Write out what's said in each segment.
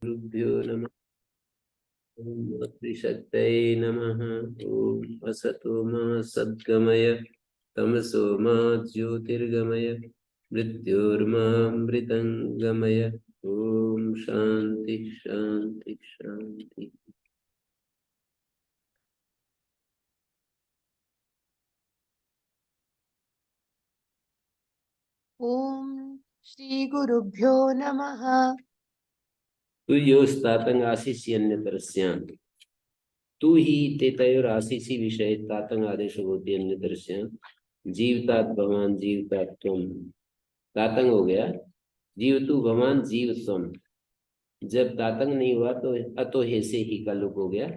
गुरुभ्यो नमः। ओम त्रिशक्तये नमः। ओम असतो मा सद्गमय तमसो मा ज्योतिर्गमय मृत्योर्मामृतंगमय। ओम शांति शांति शांति। ओम श्री गुरुभ्यो नमः। तु योस्तातंग आशिष्यन्यतरस्यां तु ही तेतयोराशिषि विषय तातंग आदेश होती अन्यतरस्यां जीवतात भवान जीवतात त्वम। तातंग हो गया जीव तू भवान जीव त्वम। जब तातंग नहीं हुआ तो अतो हे से ही का लुक हो गया।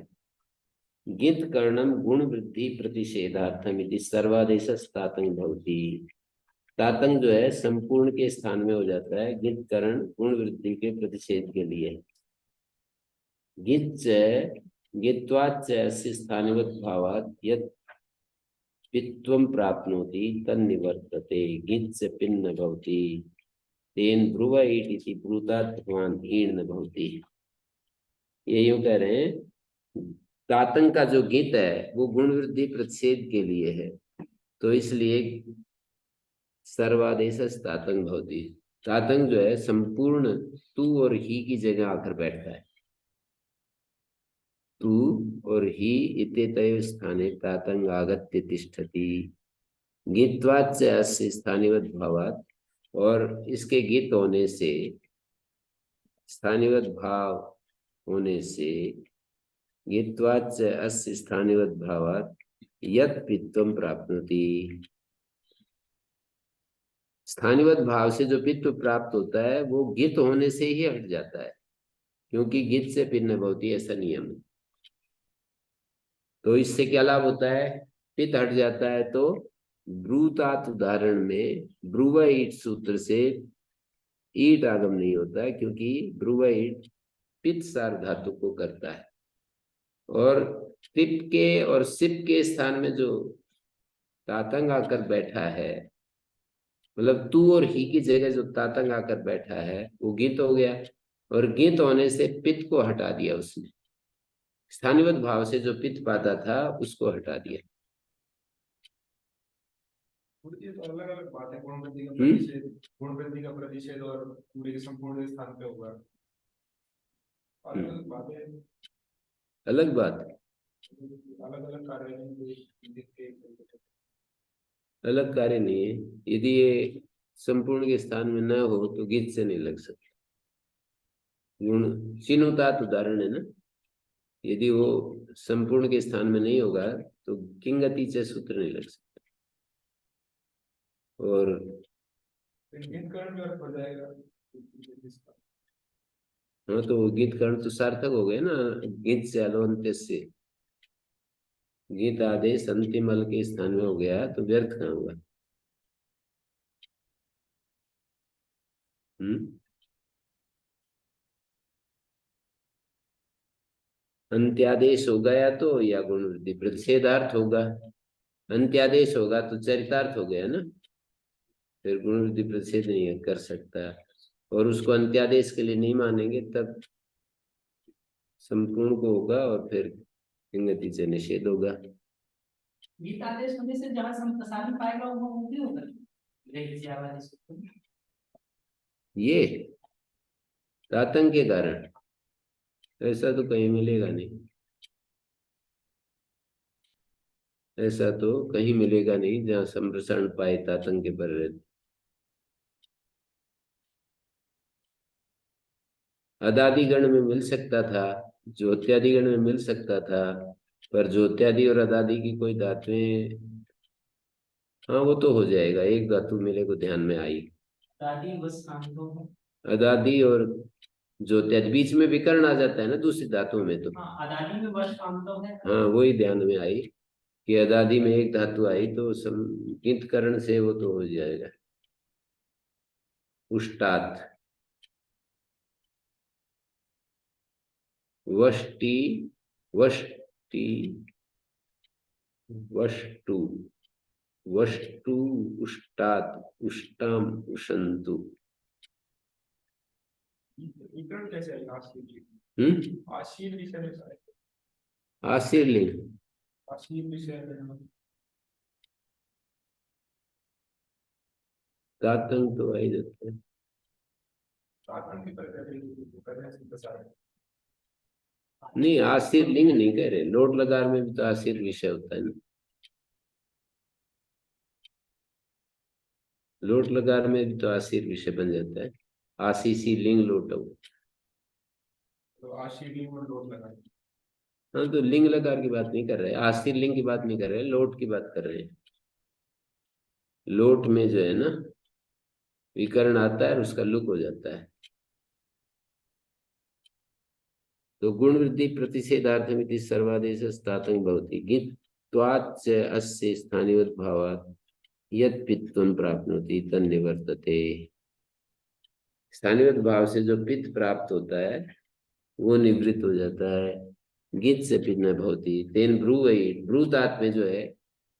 गित कर्णम गुण वृद्धि प्रतिषेधार्थम इति सर्वादेश तातंग भवति। तातंग जो है संपूर्ण के स्थान में हो जाता है गित कर्ण गुण वृद्धि के प्रतिषेध के लिए। गित गित्वाच्च अस्य स्थानिवत् भावात् यत् पित्वं प्राप्नोति तन्निवर्तते। गित से पिन्न भवति तेन ब्रुव ईट इति ब्रूतात् भगवान ईर्ण भवति। ये यूं कह रहे हैं तातंग का जो गीत है वो गुण वृद्धि प्रतिषेध के लिए है, तो इसलिए सर्वादेश तातंग भवति। तातंग जो है संपूर्ण तू और ही की जगह आकर बैठता है। तू और ही इत्येतयोः स्थाने तातंग आगत्य तिष्ठति। गीतवाच्च अस्य स्थानिवत् भावात्, और इसके गीत होने से स्थानिवत् भाव होने से गीतवाच्च अस्य स्थानिवत् भावात् यत् पित्वं प्राप्नोति। स्थानिवत भाव से जो पित्व प्राप्त होता है वो गित होने से ही हट जाता है, क्योंकि गित से भिन्न भवति ऐसा नियम है। तो इससे क्या लाभ होता है? पित्त हट जाता है तो ब्रूतात उदाहरण में ब्रुव ईट सूत्र से ईट आगम नहीं होता है, क्योंकि ब्रुव ईट पित्त सार धातु को करता है। और पिप के और सिप के स्थान में जो तातंग आकर बैठा है, मतलब तू और ही की जगह जो तातंग आकर बैठा है वो गीत हो गया, और गीत होने से पित्त को हटा दिया उसने। स्थानिवत भाव से जो पित्त पाता था उसको हटा दिया। अलग अलग बात है। गुण वृद्धि का प्रतिषेध और पूरे के संपूर्ण स्थान पे होगा, अलग अलग बात है। अलग बात है, अलग अलग कार्य अलग कार्य नहीं है। यदि ये संपूर्ण के स्थान में न हो तो गीत से नहीं लग सकता। गुण चिनुतात उदाहरण है ना। यदि वो संपूर्ण के स्थान में नहीं होगा तो किंगति से सूत्र नहीं लग सकता। और हो जाएगा। हाँ, तो गीत कर्ण तो सार्थक हो गए ना। गीत से अलवंत से गीत आदेश अंतिम अल के स्थान में हो गया तो व्यर्थ कहाँ हुआ? अंत्यादेश हो गया तो या गुण वृद्धि प्रतिषेधार्थ होगा। अंत्यादेश होगा तो चरितार्थ हो गया ना, फिर गुण वृद्धि प्रतिषेध नहीं कर सकता। और उसको अंत्यादेश के लिए नहीं मानेंगे तब संपूर्ण को होगा और फिर किंगति से निषेध होगा। गीतादेश होने से जहां संप्रसारण पाएगा वो भी होगा। ये तातंग के कारण ऐसा तो कहीं मिलेगा नहीं, ऐसा तो कहीं मिलेगा नहीं जहां संप्रसारण पाए तातंग के पर रहते। अदादि गण में मिल सकता था, ज्योत्यादि गण में मिल सकता था, पर ज्योत्यादि और अदादि की कोई धातुएं, हाँ वो तो हो जाएगा। एक धातु मेरे को ध्यान में आई, अदादि और ज्योत्यादि बीच में विकर्ण आ जाता है ना दूसरी धातुओं में, तो अदादी में वश कांतो है। हाँ वही ध्यान में आई कि अदादि में एक धातु आई तो संकित करण से वो तो हो जाएगा। उष्टात वष्टि वष्टि वष्टु वष्टु उष्टात उष्टाम उशंतु। विकरण कैसे आएगा? आशीर्लिंग, आशीर विषय में आएगा। आशीर्लिंग, आशीर विषय में तातंग तो वही देते हैं। साधन की करने से प्रसार। नहीं, आशीर्लिंग नहीं कह रहे, लोट लकार में भी तो आशीर विषय होता है ना। लोट लकार में भी तो आशीर विषय बन जाता है। आशीषी लिंग लोट। तो आशीर्लिंग और लोट लगा। हाँ, तो लिंग लकार की बात नहीं कर रहे, आशीर लिंग की बात नहीं कर रहे, लोट की बात कर रहे हैं। लोट में जो है ना विकर्ण आता है और उसका लुक हो जाता है। तो गुण वृद्धि प्रतिषेधार्थमिति सर्वादेश तातंग भवति गित्वाच्च अस्य स्थानिवत् भावात् यत् पित्वं प्राप्नोति तन्निवर्तते। स्थानिवत् भाव से जो पित्त प्राप्त होता है वो निवृत्त हो जाता है। गित से पित्त न भवति तेन ब्रूवईट, ब्रूतात में जो है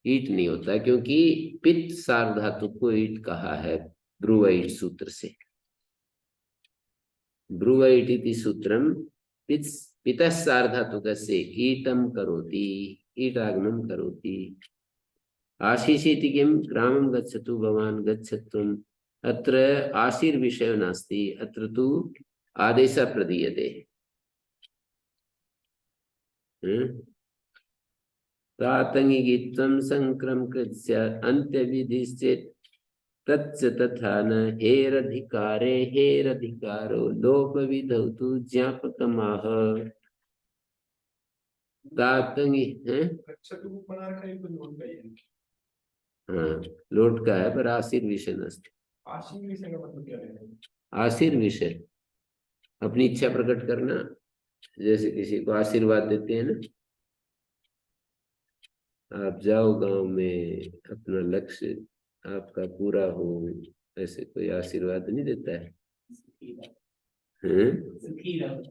ईट नहीं होता, क्योंकि पित्त सार धातु को ईट कहा है ब्रूवईट सूत्र से। ब्रूवईट इति सूत्रम पितः सार धातु से ईटम करोति, ईटागमम करोति। आशीषीति किम ग्रामं गच्छतु भवान् गच्छत्वम्, अत्र आशीर् विषयो नास्ति, अत्र तु आदेशः प्रदीयते। तातंगित्वं संक्रमकृत्य अन्त्यविधिश्चेत् तच्च तथा न हेरधिकारे हेरधिकारो लोपविधौ तु ज्ञापकमाह। तातंगी है, अच्छा तो वो बना रखा है तो लोट का ही है। हाँ लोट का है पर आशीर विषय नस्त। आशीर विषय का मतलब क्या है? आशीर विषय अपनी इच्छा प्रकट करना, जैसे किसी को आशीर्वाद देते हैं ना, आप जाओ गांव में अपना लक्ष्य आपका पूरा हो, ऐसे कोई आशीर्वाद नहीं देता है। सुखी रहो।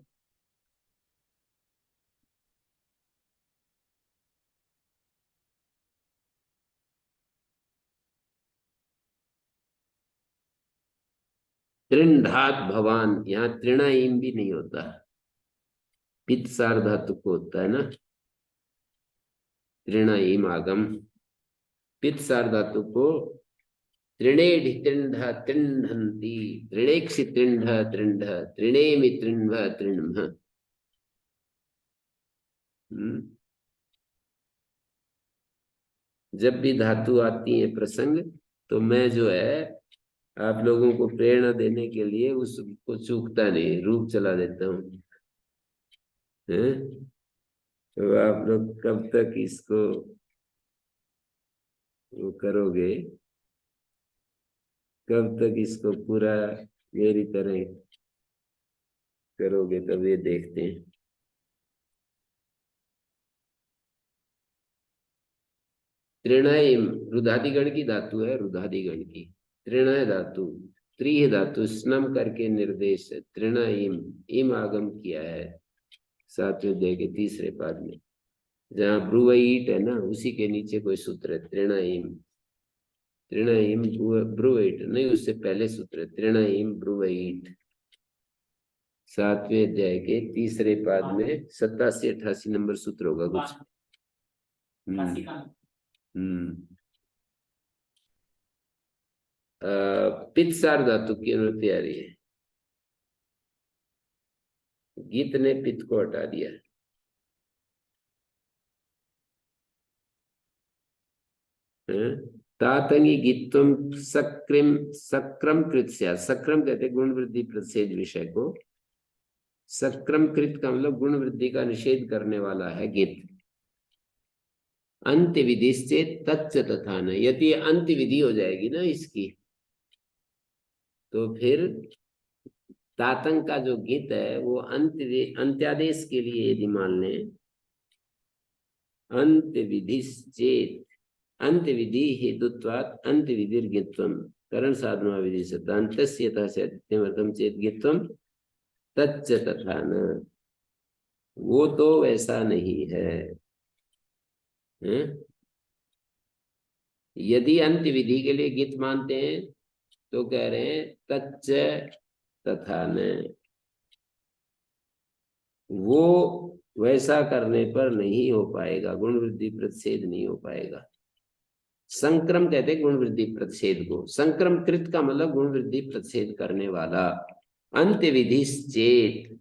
त्रिंधात भवान, यहाँ त्रिणाइम भी नहीं होता, पित्त सार धातु को होता है ना त्रिणाइम आगम। पित्त सार धातु को त्रिणेढि त्रिंढ त्रिंढन्ति, त्रिणेक्षि त्रिंढ त्रिंढ, त्रिणेमि त्रिंभ त्रिण्भ। जब भी धातु आती है प्रसंग, तो मैं जो है आप लोगों को प्रेरणा देने के लिए उसको चूकता नहीं, रूप चला देता हूँ। तो आप लोग कब तक इसको वो करोगे, कब तक इसको पूरा मेरी तरह करोगे, तब ये देखते हैं। त्रिणयम रुधादिगण की धातु है, रुधादिगण की त्रिणय धातु, त्रिय धातु स्नम करके निर्देश है। त्रिणयम इम आगम किया है सातवें अध्याय के तीसरे पाद में, जहाँ ब्रुवईट है ना उसी के नीचे कोई सूत्र है त्रिणयम। त्रिणयम ब्रुवईट नहीं, उससे पहले सूत्र है त्रिणयम ब्रुवईट, सातवें अध्याय के तीसरे पाद में 87-88 नंबर सूत्र होगा कुछ। पित्त सार धातु की अनुवृत्ति आ रही है, गीत ने पित्त को हटा दिया। तातंगी गीतम सक्रिम सक्राम कृत, सक्राम कहते गुण वृद्धि प्रतिषेध विषय को। सक्राम कृत का मतलब गुण वृद्धि का निषेध करने वाला है गीत। अंत्य विधि से तच्च तथा न, यदि अंत्य विधि हो जाएगी ना इसकी, तो फिर तातंग का जो गीत है वो अंत्यादेश के लिए यदि मान लें, अंत्य विधि चेत, अंत्य विधि हेतुत्वात् अंत्य विधि गित्वम करण साधना विधि से अंतस्य यथा से अतिथ्यमर्थम चेत गित्वम तच्च तथा न, वो तो वैसा नहीं है। यदि अंत्य विधि के लिए गीत मानते हैं तो कह रहे हैं तच्च तथा न, वो वैसा करने पर नहीं हो पाएगा, गुण वृद्धि प्रतिषेध नहीं हो पाएगा। संक्रम कहते हैं गुण वृद्धि प्रतिषेध को। संक्रम कृत का मतलब गुण वृद्धि प्रतिषेध करने वाला। अंत्य विधि चेत,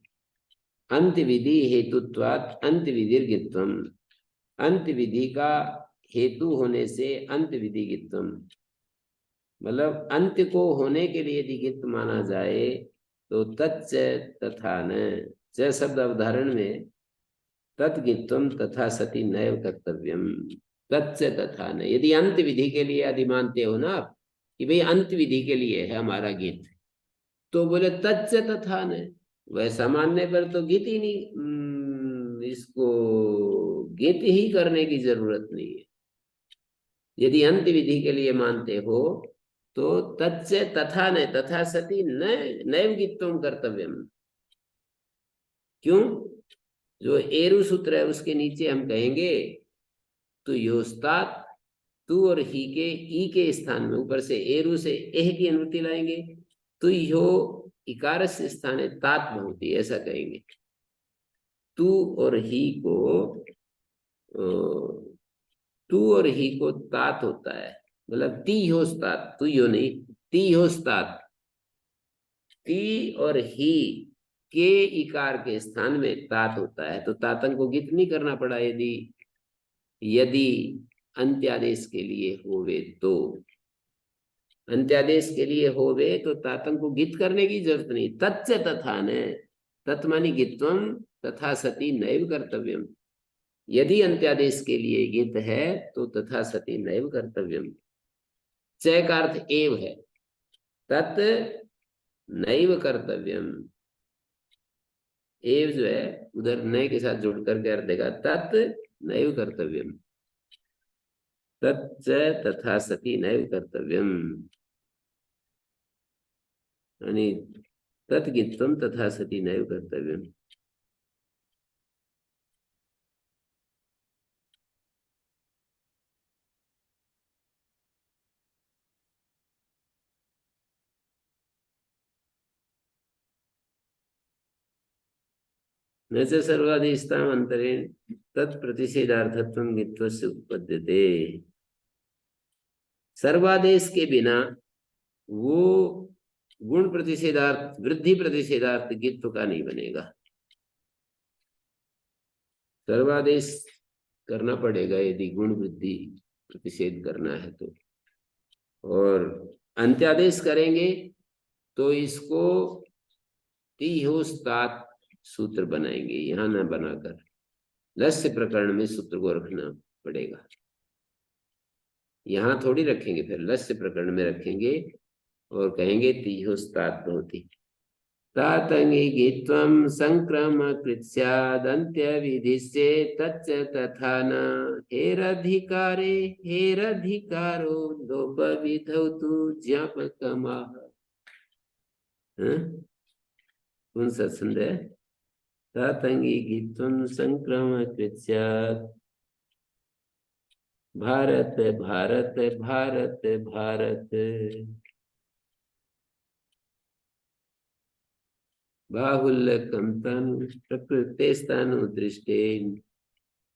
अंत्य विधि हेतुत्वात् अंत्य विधिर्गित्वम, अंत्य विधि का हेतु होने से अंत्य विधि गित्वम, मतलब अंत्य को होने के लिए यदि गित्त माना जाए तो तच्च तथा न, च शब्द अवधारण में तद्गित्वम तथा सती नैव कर्तव्यम, तच्च तथा न। यदि अंत विधि के लिए यदि मानते हो ना आप कि भाई अंत विधि के लिए है हमारा गीत, तो बोले तच्च तथा न, वैसा मानने पर तो गीत ही नहीं, इसको गीत ही करने की जरूरत नहीं है। यदि अंत विधि के लिए मानते हो तो तच्च तथा न, तथा सती न नैव गीतम कर्तव्यम। क्यों? जो एरु सूत्र है उसके नीचे हम कहेंगे तो योस्तात, तू और ही के ई के स्थान में ऊपर से एरु से एह की अनुवृत्ति लाएंगे, तो यो इकार से स्थान है तात बहुती, ऐसा कहेंगे। तू और ही को तू और ही को तात होता है, मतलब ती होस्तात, तू यो नहीं, ती होस्तात, ती और ही के इकार के स्थान में तात होता है, तो तातंग को गीत नहीं करना पड़ा यदि यदि अंत्यादेश के लिए होवे तो। अंत्यादेश के लिए होवे तो तातंग को गीत करने की जरूरत नहीं। तच्च तथा न, तत्मानी गीतवम तथा सती नैव कर्तव्यम, यदि अंत्यादेश के लिए गीत है तो तथा सती नैव कर्तव्यम। चय का अर्थ एव है, तत् नैव कर्तव्यम, एव जो है उधर नए के साथ जोड़ करके अर्थ देगा, तत् नैव कर्तव्यम, तच्च तथा सती नैव कर्तव्यम, यानी तत्गित्वम तथा सती नैव कर्तव्यम। न च सर्वाधिष्ठान अंतरेण तत्प्रतिषेधार्थत्वं गित्वस्य उत्पद्यते। सर्वादेश के बिना वो गुण प्रतिषेधार्थ वृद्धि प्रतिषेधार्थ गित्व का नहीं बनेगा। सर्वादेश करना पड़ेगा यदि गुण वृद्धि प्रतिषेध करना है तो, और अंत्यादेश करेंगे तो इसको तिहोस्तात सूत्र बनाएंगे, यहां न बनाकर लस्य प्रकरण में सूत्र को रखना पड़ेगा। यहां थोड़ी रखेंगे, फिर लस्य प्रकरण में रखेंगे और कहेंगे तिहोस्तात भवति। तातंगित्वं संक्रम कृत्स्यादन्त्य विधिस्ये तच्च तथा न, हेरधिकारे हेरधिकारो लोप विधौ तु ज्ञापकमाह। कौन सा छंद है? तातंगित्वं संक्रम कृत्स्यात्, भारत भारत भारत भारत, बाहुल्यकं तनु प्रकृतेस्तानु दृष्टेन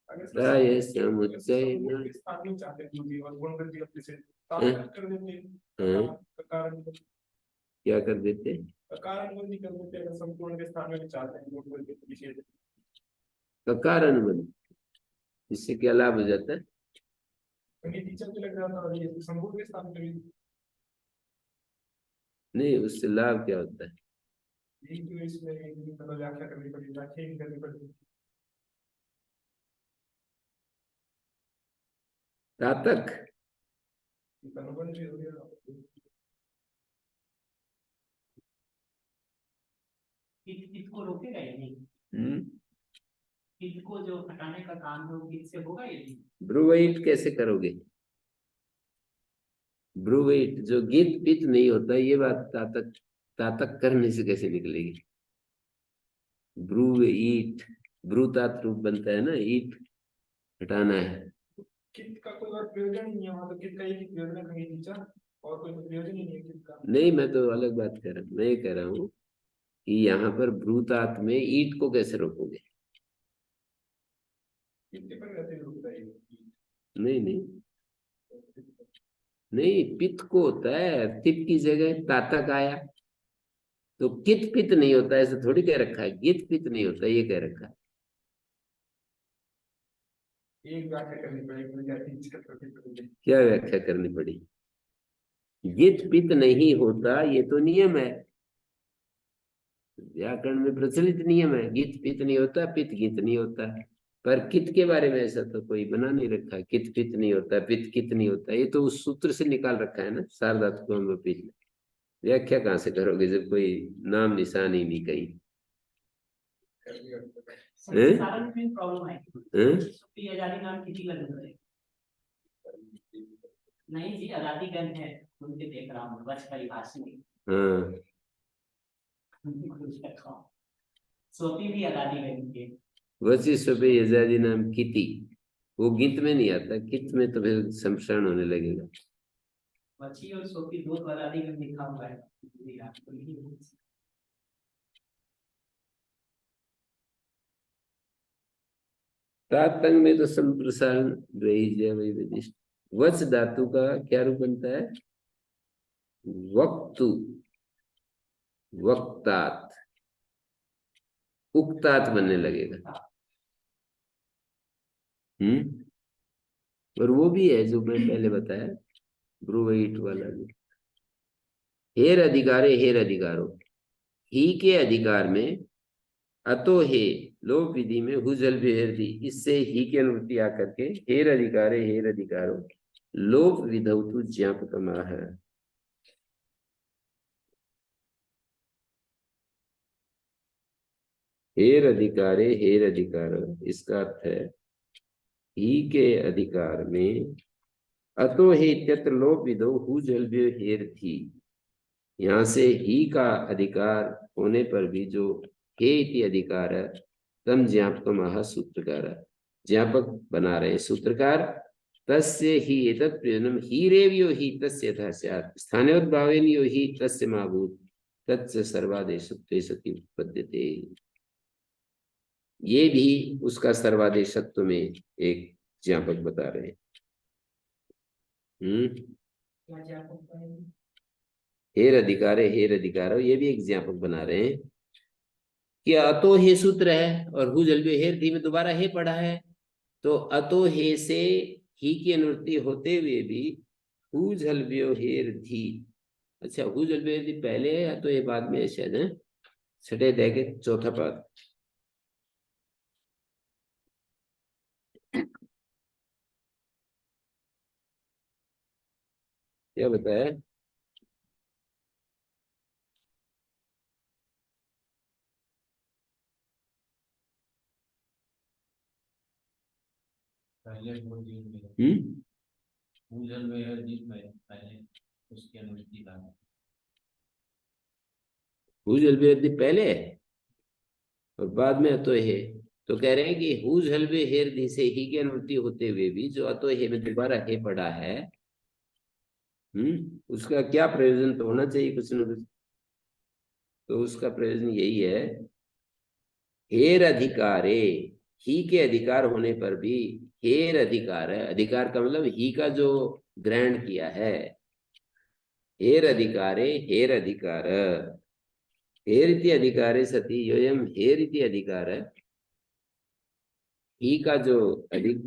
अगर प्राय समुच्चय समूह न। के स्थान में चाहते हैं बुद्धि और गुण वृद्धि अपने से हैं? कर देते हैं, हैं? कारण क्या कर देते? कारण वृद्धि कर देते हैं, संपूर्ण के स्थान में चाहते हैं गुण वृद्धि विशेष। ककार अनुबंध, इससे क्या लाभ हो जाता है? क्योंकि टीचर को लग जाता है ये संपूर्ण के स्थान में नहीं, उससे लाभ क्या होता है? यही तो इसमें मतलब व्याख्या करनी पड़ेगी, व्याख्या ही करनी पड़ेगी। तातक अनुबंध भी हो गया। इसको रोकेगा या नहीं? हम्म, इसको जो हटाने का काम है वो इससे होगा या नहीं? ब्रुवेट कैसे करोगे? ब्रुवेट जो गीत पीत नहीं होता, ये बात तातक तातक करने से कैसे निकलेगी? ब्रू ईट, ब्रूतात रूप बनता है ना, ईट हटाना है। कित का कोई और प्रयोजन नहीं है वहां, तो कित का एक ही प्रयोजन है कहीं टीचर, और कोई प्रयोजन ही नहीं है कित का। नहीं, मैं तो अलग बात कर रहा हूँ, मैं ये कह रहा हूँ कि यहाँ पर भ्रूतात में ईट को कैसे रोकोगे? कितने पर रहते हैं रुकता है? नहीं नहीं नहीं, पित्त को होता है, तिप की जगह तातक आया, तो कित पित्त नहीं होता, ऐसा थोड़ी कह रखा है, गित पित्त नहीं होता, ये कह रखा है। एक व्याख्या करनी पड़ेगी, मुझे तीन चार पड़ेगी। क्या व्याख्या करनी पड़ी? गित पित्त नहीं होता, ये तो नियम है, व्याकरण में प्रचलित नियम है, गित पित्त नहीं होता, पित्त गित नहीं होता। पर कित के बारे में ऐसा तो कोई बना नहीं रखा, कित पित्त नहीं होता, पित्त कित नहीं होता, ये तो उस सूत्र से निकाल रखा है ना, सारधातुकम पित्त। व्याख्या कहाँ से करोगे जब कोई नाम निशान ही नहीं कहीं? सबसे सारा में प्रॉब्लम है। हैं? सुप्री आजादी नाम किसी का नहीं है। नहीं जी, आजादी गंज है, उनके देख रहा हूँ बस परिभाषा में। हाँ, सोपी भी आजादी गंज के। वशिष्ठ पे यजादी नाम किति, वो गित में नहीं आता, कित में तो फिर सम्श्रण होने लगेगा। वची और सोपी दो आजादी गंज लिखा हुआ है। जी, आपको नहीं है। तातंग में तो संप्रसारण रही वही विदिष्ट। वच धातु का क्या रूप बनता है? वक्तु, वक्तात, उक्तात बनने लगेगा। और वो भी है जो मैं पहले बताया, ब्रुवइट वाला भी। हेर अधिकारे हेर अधिकारो, ही के अधिकार में अतो हे लोक विधि में हुजल विहेरती, इससे ही की अनुवृत्ति आकर के हेर अधिकारे हेर अधिकारो लोक विधौतु ज्ञापकमाह। हेर अधिकारे हेर अधिकार, इसका अर्थ है ही के अधिकार में अतो हे इत्यत्र लोक विधौ हुजल विहेर थी, यहाँ से ही का अधिकार होने पर भी जो हे इति अधिकार है, तम ज्ञापकमाह सूत्रकार, ज्ञापक बना रहे सूत्रकार। तस्य ही एतत् प्रयोजनम हीरेव यो ही तस्य यथा स्यात् स्थानोद्भावेन यो ही तस्य मा भूत् तच्च सर्वादेशत्वे सति उत्पद्यते। ये भी उसका सर्वादेशत्व में एक ज्ञापक बता रहे हैं। क्या ज्ञापक है? हेर अधिकारे हेर अधिकारो, ये भी एक ज्ञापक बना रहे हैं कि अतो हे सूत्र है और हु जल्बे हेर धी में दोबारा हे पढ़ा है, तो अतो हे से ही की अनुवृत्ति होते हुए भी हु जल्ब्यो हेर धी, अच्छा हु जल्ब्यो हेर धी पहले है या तो ये बाद में है शायद, है छठे अध्याय के चौथा पाद। क्या बताया? पहले भूजल में हम्म, भूजल में है जिसमें पहले उसकी अनुमति था। हु जल्ब्यो हेर धी पहले है और बाद में अतो हे, तो कह रहे हैं कि हु जल्ब्यो हेर धी से ही की अनुवृत्ति होते हुए भी जो अतो हे में दोबारा हे पढ़ा है, उसका क्या प्रयोजन तो होना चाहिए कुछ न कुछ। तो उसका प्रयोजन यही है, हेर अधिकारे, ही के अधिकार होने पर भी हेर अधिकार है, अधिकार का मतलब ही का जो ग्रहण किया है, हेर अधिकारे हेर अधिकार, हेर इति अधिकारे सति योयम हेर इति अधिकार, ही का जो अधिक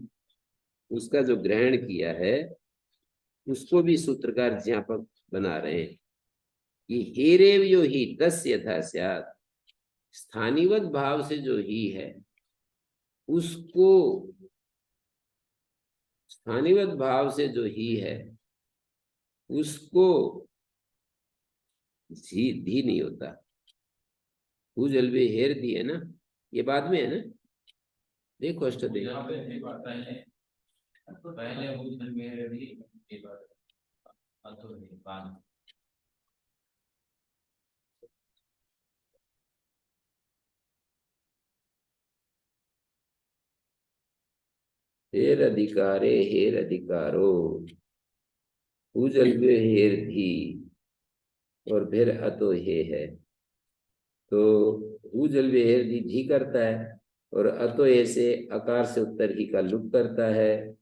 उसका जो ग्रहण किया है उसको भी सूत्रकार ज्ञापक बना रहे हैं कि हेरेव यो ही तस्य यथा स्यात्, स्थानीवत भाव से जो ही है उसको, स्थानीवत भाव से जो ही है उसको धी नहीं होता। हु जल्बे हेर दी है ना, ये बाद में है ना, देखो अष्टोदय यहाँ पे एक बात पहले भूजल में है भी एक बात अतो है बाद। हेर अधिकारे हेर अधिकारो हु जल्बे हेर धी और फिर अतो हे है, तो हु जल हेर दी धी करता है, और अतो ऐसे आकार से उत्तर ही का लुक करता है।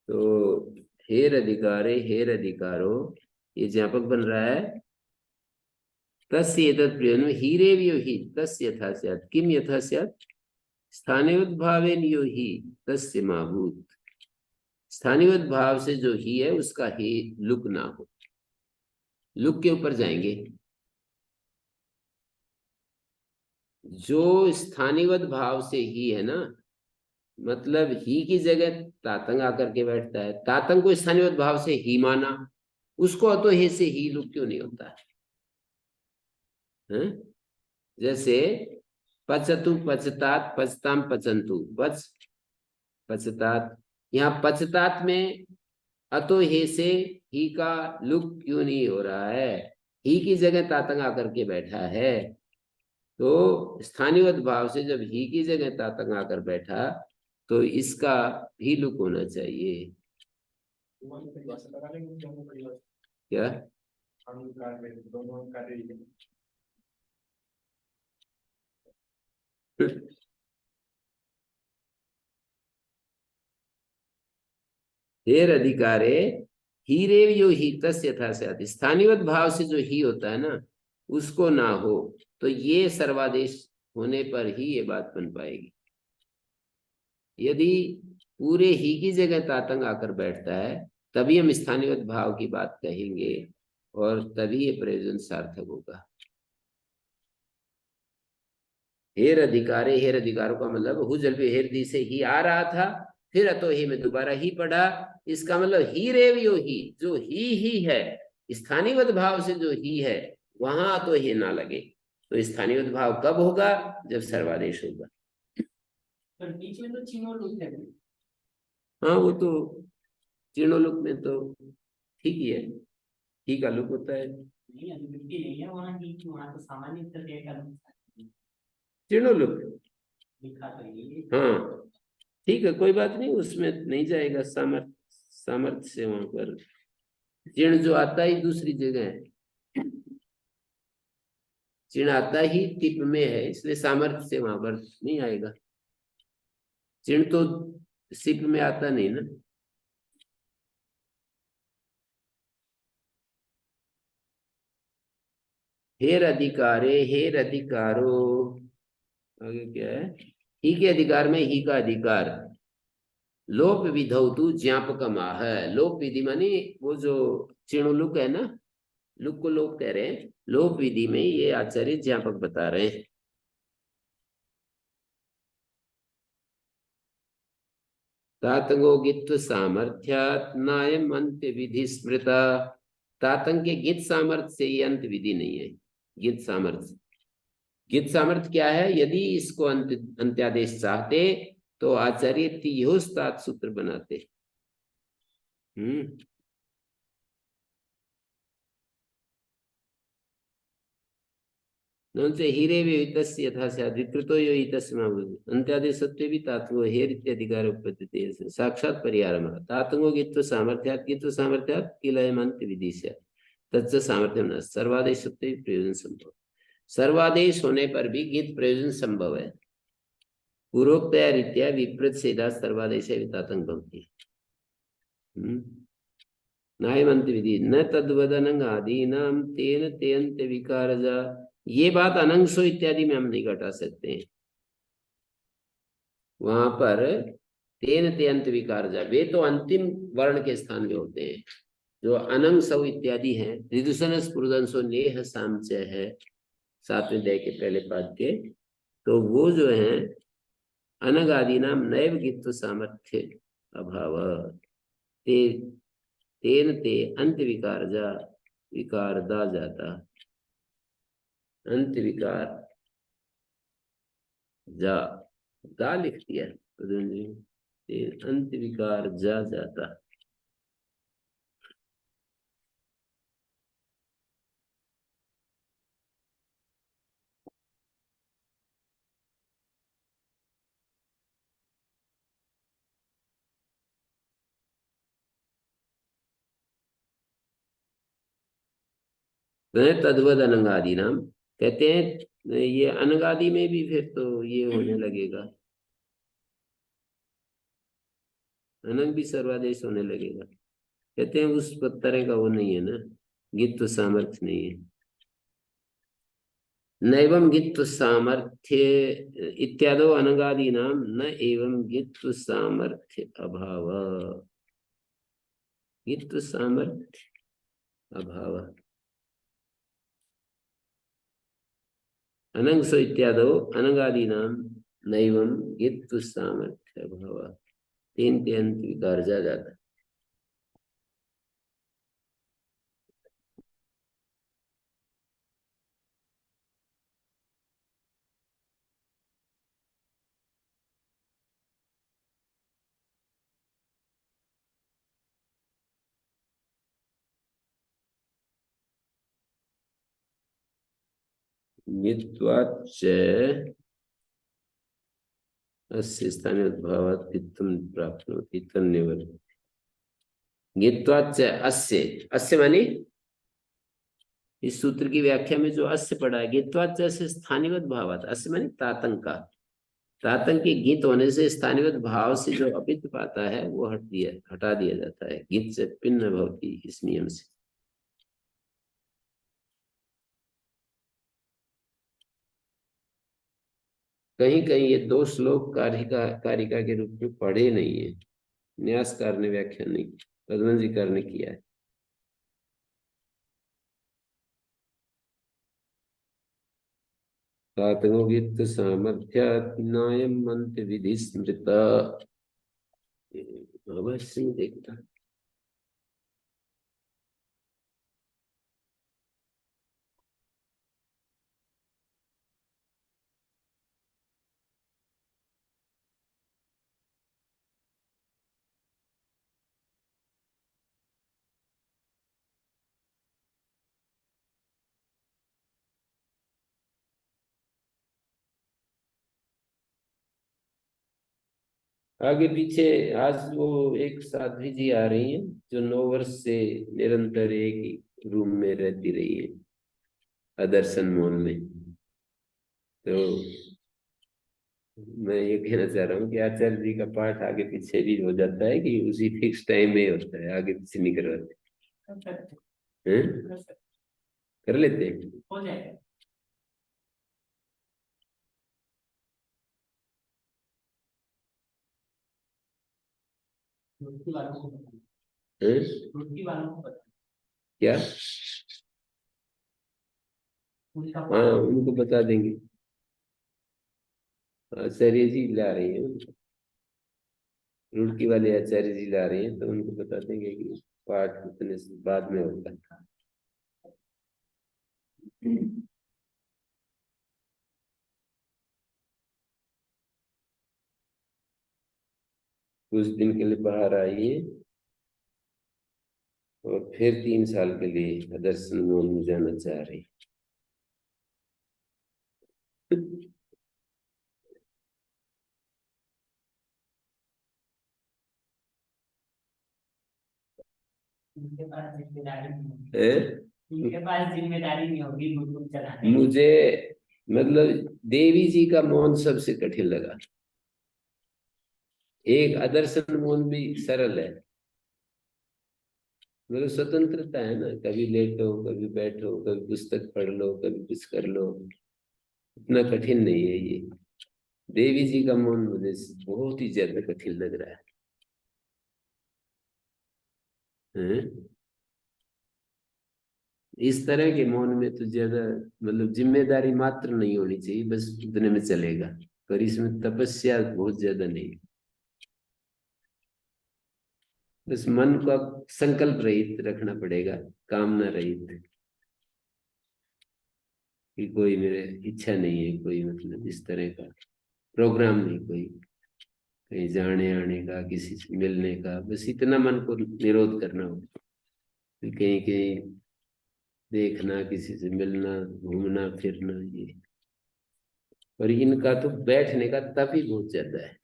तो हेर अधिकारे हेर अधिकारो, ये ज्ञापक बन रहा है। तस्य एतत् प्रयोजनं हीरेव्यो हि तस्य यथा स्यात्, किम यथा स्यात्, स्थानीयोद्भावेन यो हि तस्य मा भूत्। स्थानीय भाव से जो ही है उसका ही लुक ना हो। लुक के ऊपर जाएंगे। जो स्थानीय भाव से ही है ना, मतलब ही की जगह तातंग आकर के बैठता है, तातंग को स्थानीय भाव से ही माना, उसको अतो हे से ही लुक क्यों नहीं होता है? जैसे पचतु पचतात पचताम पचंतु, पच पचतात, यहाँ पचतात में अतो हे से ही का लुक क्यों नहीं हो रहा है? ही की जगह तातंग आकर के बैठा है। तो स्थानीय भाव से जब ही की जगह तातंग आकर बैठा, तो इसका भी लुक होना चाहिए। दोनों परिभाषा लगा लेंगे, दोनों परिभाषा क्या? हम कार्य दोनों कार्य हेर अधिकारे हीरेव यो ही तस्य यथा स्यात्, स्थानीय भाव से जो ही होता है ना, उसको ना हो, तो ये सर्वादेश होने पर ही ये बात बन पाएगी। यदि पूरे ही की जगह तातंग आकर बैठता है, तभी हम स्थानीय भाव की बात कहेंगे, और तभी ये प्रयोजन सार्थक होगा। हेर अधिकारे, हेर अधिकारों का मतलब हु जल पे हेर दी से ही आ रहा था, फिर अतो ही में दोबारा ही पढ़ा। इसका मतलब ही रेव यो ही, जो ही है, स्थानीय भाव से जो ही है वहां तो ही ना लगे। तो स्थानीय भाव कब होगा? जब सर्वादेश होगा। पर बीच में तो चिन्ह लुक है। हाँ, वो तो तीनों लुक में तो ठीक ही है, ही का लुक होता है। नहीं, अभिव्यक्ति नहीं है वहाँ की, वहाँ तो सामान्य प्रत्यय का तीनों लुक, लिखा तो ये। हाँ ठीक है, कोई बात नहीं, उसमें नहीं जाएगा। सामर्थ्य से वहां पर चिन्ह जो आता ही दूसरी जगह है, चिन्ह आता ही टिप में है, इसलिए सामर्थ्य से वहां पर नहीं आएगा। चिन्ह तो सिप में आता नहीं ना। हेर अधिकारे हेर अधिकारो, आगे क्या है? ही के अधिकार में ही का अधिकार, लोप विधौतु ज्ञापकम आह। लोप विधि मानी वो जो चिणु लुक है ना, लुक को लोप कह रहे हैं। लोप विधि में ये आचार्य ज्ञापक बता रहे हैं। तातंगो गित्व सामर्थ्यात् नायम अंत्य विधि स्मृता। तातंग के गित सामर्थ्य से ये अंत विधि नहीं है। गित सामर्थ्य, गित सामर्थ्य क्या है? यदि इसको अंत्यादेश चाहते तो आचार्य तियोस्तात सूत्र बनाते। नंचे हीरे विहितस्य यथा स्यात् विकृतो यो हितस्य मा भूत्। अंत्यादेशत्वे भी तातंगो हेर इत्याधिकार उपपद्यते साक्षात् परिहारः। तातंगो गित्व सामर्थ्यात् किलयमन्त विधि स्यात् तच्च सामर्थ्यं न। सर्वादेशत्वे प्रयोजन संभव, सर्वादेश होने पर भी गित प्रयोजन संभव है। पूर्वोक्तया रीत्या विपरीत सेदा सर्वादेश तातंग भवति। नायमंत विधि न तद्वद अनंग आदीनाम तेन तेन्त विकारजा। ये बात अनंगसो इत्यादि में हम नहीं घटा सकते हैं। वहां पर तेन तेन्त विकारजा, वे तो अंतिम वर्ण के स्थान में होते हैं। जो अनंग सौ इत्यादि हैं, रिदुषण स्फुरदंसो नेह सामचय है 7वें अध्याय के पहले पाद के, तो वो जो है अनग आदि नाम नैव गित्व सामर्थ्य अभाव, ते तेन ते अंत विकार जा, विकार दा जाता, अंत विकार जा, दा लिख दिया ते अंत विकार जा जाता। तद्वद अनंगादि नाम कहते हैं, नहीं, ये अनगादि में भी फिर तो ये होने लगेगा, अनंग भी सर्वादेश होने लगेगा। कहते हैं उस तरह का वो नहीं है ना, गित्व सामर्थ्य नहीं है। नैवं गित्व सामर्थ्य इत्यादो अनगादीनां न एवं गित्व सामर्थ्य अभाव, गित्व सामर्थ्य अभाव। अनंगसो इत्यादो अनगादीनां नैवं गित्व सामर्थ्य अभाव। तीन त्यंत विकार जा जाता। गित्वाच्च अस्य स्थाने उद्भावात् गित्वं प्राप्नोति तन्निवर्तते। गित्वाच्च अस्य, अस्य माने इस सूत्र की व्याख्या में जो अस्य पड़ा है, गित्वाच्च अस्य स्थानिवत भावात्, अस्य माने तातंक का, तातंक के गीत होने से स्थानिवत भाव से जो अपित पाता है वो हटा दिया जाता है, गीत से पिन्न भवति, इस नियम से। कहीं कहीं ये दो श्लोक कारिका के रूप में पढ़े नहीं है, न्यासकार ने व्याख्या नहीं की, पद्मजीकार ने किया है। तातंगित सामर्थ्यात्नायम मंत्र विधि स्मृता, अवश्य देखता। आगे पीछे आज वो एक साध्वी जी आ रही हैं जो 9 वर्ष से निरंतर एक ही रूम में रहती रही है, आदर्शन मॉल में। तो मैं ये कहना चाह रहा हूँ कि आचार्य जी का पाठ आगे पीछे भी हो जाता है कि उसी फिक्स टाइम में होता है, आगे पीछे नहीं करवाते हैं? कर लेते हैं। हो जाएगा। रुड़की वालों को पता है। हैं? रुड़की वालों को पता है। क्या? उनका हाँ, उनको बता देंगे। आचार्य जी ला रही है, रुड़की वाले आचार्य जी ला रहे हैं, तो उनको बता देंगे कि पाठ उतने से बाद में होगा। कुछ दिन के लिए बाहर आई है और फिर 3 साल के लिए आदर्शन मोहन में जाना चाह रही उनके पास जिम्मेदारी नहीं होगी। है। उनके पास जिम्मेदारी नहीं होगी गुरुकुल चलाने की। मुझे मतलब देवी जी का मौन सबसे कठिन लगा। एक आदर्शन मौन भी सरल है, मतलब स्वतंत्रता है ना, कभी लेटो, कभी बैठो, कभी पुस्तक पढ़ लो, कभी कुछ कर लो, इतना कठिन नहीं है ये। देवी जी का मौन मुझे बहुत ही ज्यादा कठिन लग रहा है। हैं? इस तरह के मौन में तो ज्यादा मतलब जिम्मेदारी मात्र नहीं होनी चाहिए, बस उतने में चलेगा, पर इसमें तपस्या बहुत ज्यादा नहीं। बस मन को अब संकल्प रहित रखना पड़ेगा, कामना रहित, कि कोई मेरे इच्छा नहीं है, कोई मतलब इस तरह का प्रोग्राम नहीं, कोई कहीं जाने आने का, किसी से मिलने का, बस इतना मन को निरोध करना हो। कहीं कहीं देखना, किसी से मिलना, घूमना फिरना, ये। और इनका तो बैठने का तप ही बहुत ज्यादा है।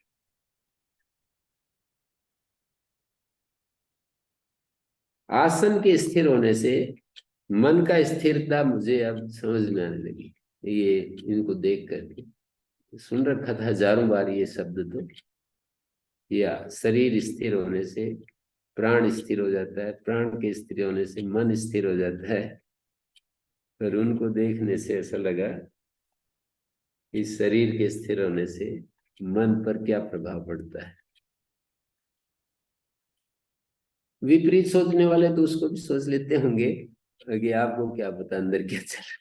आसन के स्थिर होने से मन का स्थिरता मुझे अब समझ में आने लगी। ये इनको देख करके सुन रखा था हजारों बार ये शब्द। तो या शरीर स्थिर होने से प्राण स्थिर हो जाता है, प्राण के स्थिर होने से मन स्थिर हो जाता है। पर उनको देखने से ऐसा लगा कि शरीर के स्थिर होने से मन पर क्या प्रभाव पड़ता है। विपरीत सोचने वाले तो उसको भी सोच लेते होंगे, कि आपको क्या पता अंदर क्या चल रहा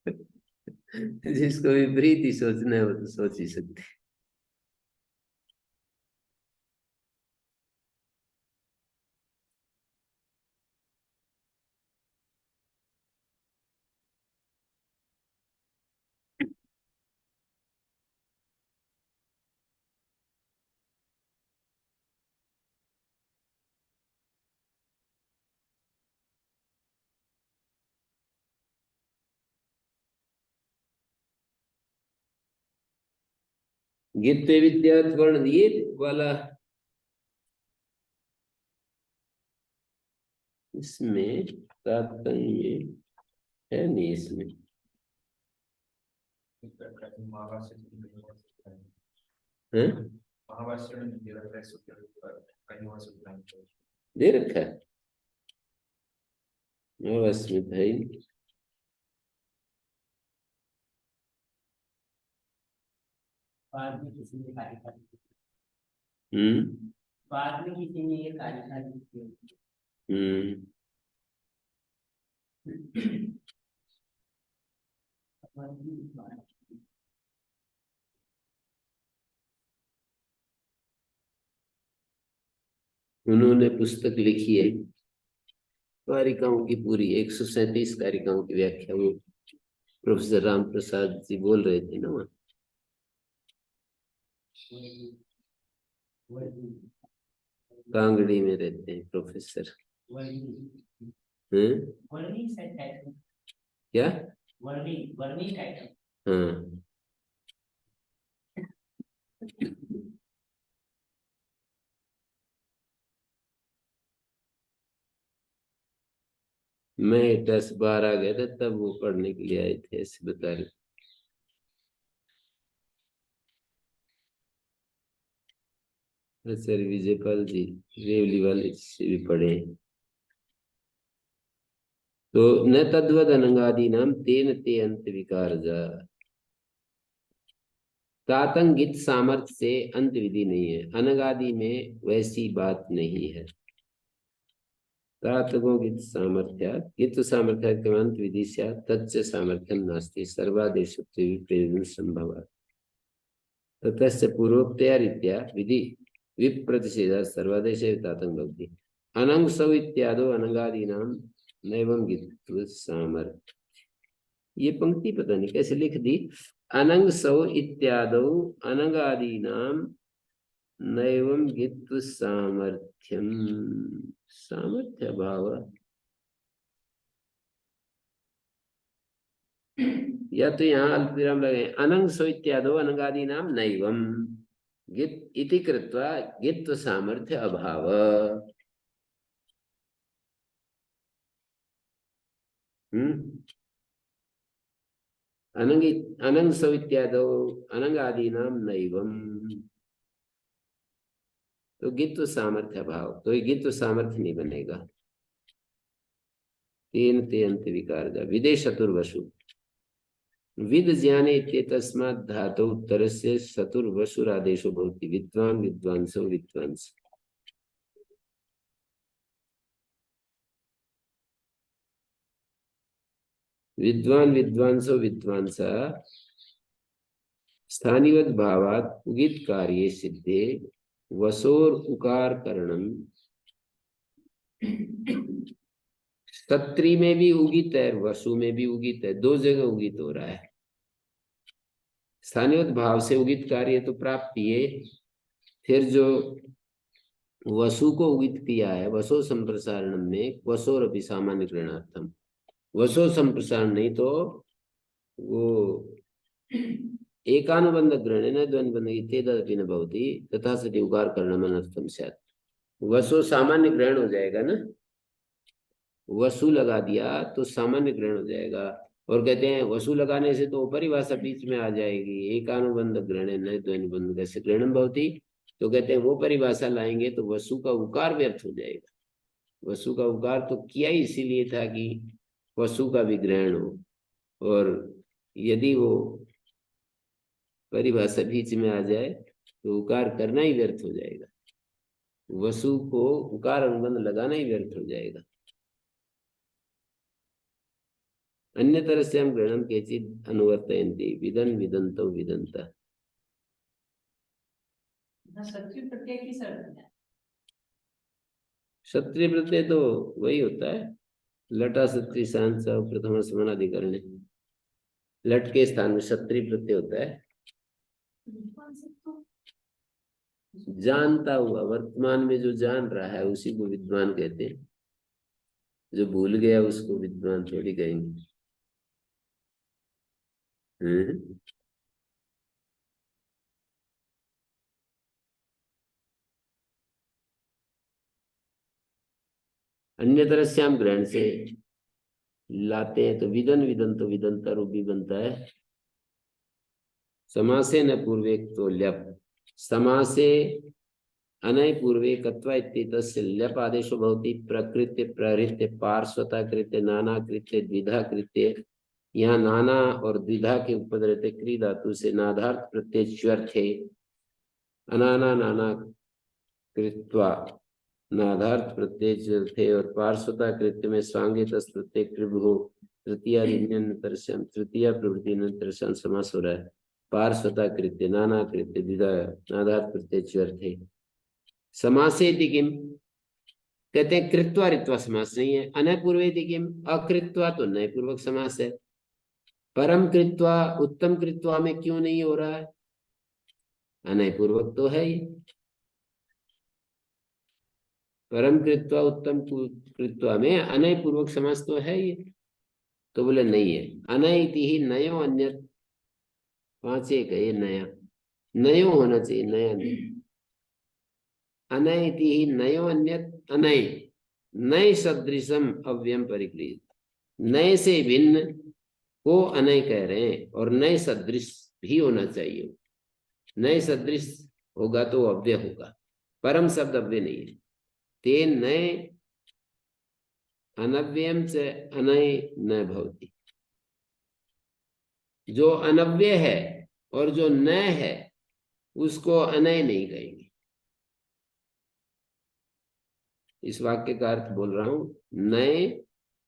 है। जिसको विपरीत ही सोचना है वो तो सोच ही सकते हैं। गीत विद्यात वर्ण ये वाला इसमें तात्पर्य है नहीं इसमें। हैं? दे रखा है बस में है ही नहीं। बाद में किसी ने कारिका लिखी। हम्म बाद में किसी ने ये कारिका लिखी। हम्म उन्होंने पुस्तक लिखी है कारिकाओं की पूरी 137 कारिकाओं की व्याख्या वो प्रोफेसर राम प्रसाद जी बोल रहे थे ना वहाँ। कांगड़ी में रहते हैं प्रोफेसर। हैं? क्या? हाँ मैं 10 बार आ गया था तब वो पढ़ने के लिए आए थे, ऐसे बता रहे। सर विजयपाल जी रेवली वाले से भी पढ़े हैं। तो न तद्वद अनंगादि नाम तेन ते अंत विकार जा। तातंगित सामर्थ्य से अंत विधि नहीं है, अनगादि में वैसी बात नहीं है। तातगो गित सामर्थ्य गित सामर्थ्य अंत विधि से तच्च सामर्थ्यम नास्ति सर्वादेश विप्रयोजन संभव ततस्य पूर्वोक्तया रीत्या विधि विप्रतिषेधा सर्वादेश तातंग भवति अनंग सौ इत्यादो अनंगादीनां नैवं गित्व सामर्थ्य। ये पंक्ति पता नहीं कैसे लिख दी। अनंग सौ इत्यादो अनंगादीनां नैवं गित्व सामर्थ्यम। सामर्थ्य भाव या तो यहाँ अल्पविराम लगे अनंग सौ इत्यादो अनंगादीनां नैवं गित इति कृत्वा गित्व सामर्थ्य अभाव। अनंग अनंग सौ इत्यादो अनंगादीनां नैवं तो गित्व सामर्थ्य अभाव, तो ये गित्व सामर्थ्य नहीं बनेगा। तेन ते अंत विकार जा विदेश चतुर्वसु विद ज्ञाने इत्येतस्मात् धातु उत्तरस्य चतुर्वसुरादेशो भवति विद्वान् विद्वांसो विद्वांस। विद्वान् विद्वांसो विद्वांसा स्थानिवद भावात् उगित कार्ये सिद्धे वसोर उकार करणम। सत्री में भी उगित है, वसु में भी उगित है, दो जगह उगित हो रहा है। स्थानीय भाव से उगित कार्य तो प्राप्ति है, फिर जो वसु को उगित किया है वसो संप्रसारण में वसोर अभी सामान्य ग्रहणार्थम। वसो संप्रसारण नहीं तो वो एकानुबंध ग्रहण न द्वंद्वबंध इत्येतदपि न भवति तथा सति उकार करणम अनर्थम स्यात्। वसो सामान्य ग्रहण हो जाएगा ना, वसु लगा दिया तो सामान्य ग्रहण हो जाएगा। और कहते हैं वसु लगाने से तो परिभाषा बीच में आ जाएगी, एकानुबंध ग्रहण नहीं तो अनुबंध कैसे ग्रहणम भवति। तो कहते हैं वो परिभाषा लाएंगे तो वसु का उकार व्यर्थ हो जाएगा। वसु का उकार तो किया ही इसीलिए था कि वसु का भी ग्रहण हो, और यदि वो परिभाषा बीच में आ जाए तो उकार करना ही व्यर्थ हो जाएगा, वसु को उकार अनुबंध लगाना ही व्यर्थ हो जाएगा। अन्य तरह से हम ग्रहणम केचित अनुवर्तयन्ति विदन विदंतो विदंता। क्षत्रिय प्रत्यय की शर्त है। क्षत्रिय प्रत्यय तो वही होता है, लटा क्षत्रिय शांत प्रथम समानाधिकरण, लट के स्थान में क्षत्रिय प्रत्यय होता है। जानता हुआ, वर्तमान में जो जान रहा है उसी को विद्वान कहते हैं, जो भूल गया उसको विद्वान थोड़ी कहेंगे। अन्य तरह से हम ग्रहण से लाते हैं तो विदन विदन तो विदंता रूप भी बनता है। समासे न पूर्वे तो ल्यप, समासे अनय पूर्वे कत्वा इत्येतस्य ल्यप आदेशो भवति। प्रकृत्य प्रहृत्य पार्श्वता कृत्य नाना कृत्य द्विधा कृत्य। यहाँ नाना और द्विधा के उपपद रहते क्री धातु से नाधार्थ प्रत्यय च्वर्थे, अनाना नाना कृत्वा नाधार्थ प्रत्यय च्वर्थे, और पार्श्वता कृत्य में स्वांगित प्रत्यय कृभु तृतीया तृतीया प्रवृत्ति समास हो रहा है। पार्श्वता कृत्य नाना कृत्य द्विधा नाधार्थ प्रत्यय च्वर्थे। समासे किम कहते हैं कृत्वा ऋत्वा समास नहीं है। अनय पूर्वे किम अकृत्वा तो नय पूर्वक समास है। परम कृत्वा उत्तम कृत्वा में क्यों नहीं हो रहा है? अनय पूर्वक तो है ही। परम कृत्वा उत्तम कृत्वा में अनय पूर्वक समास तो है ही, तो बोले नहीं है। अनय इति ही नयो अन्य, 5 एक है ये नया, नयो होना चाहिए, नया नहीं। अनय इति ही नयो अन्य, अनय नय सदृशम अव्ययम परिक्रियत, नए से भिन्न को अनय कह रहे हैं, और नए सदृश भी होना चाहिए। नए सदृश होगा तो अव्यय होगा, परम शब्द अव्यय नहीं है। ते नए अनव्ययम से अनय न भवति। जो अनव्यय है और जो नय है उसको अनय नहीं कहेंगे। इस वाक्य का अर्थ बोल रहा हूं, नए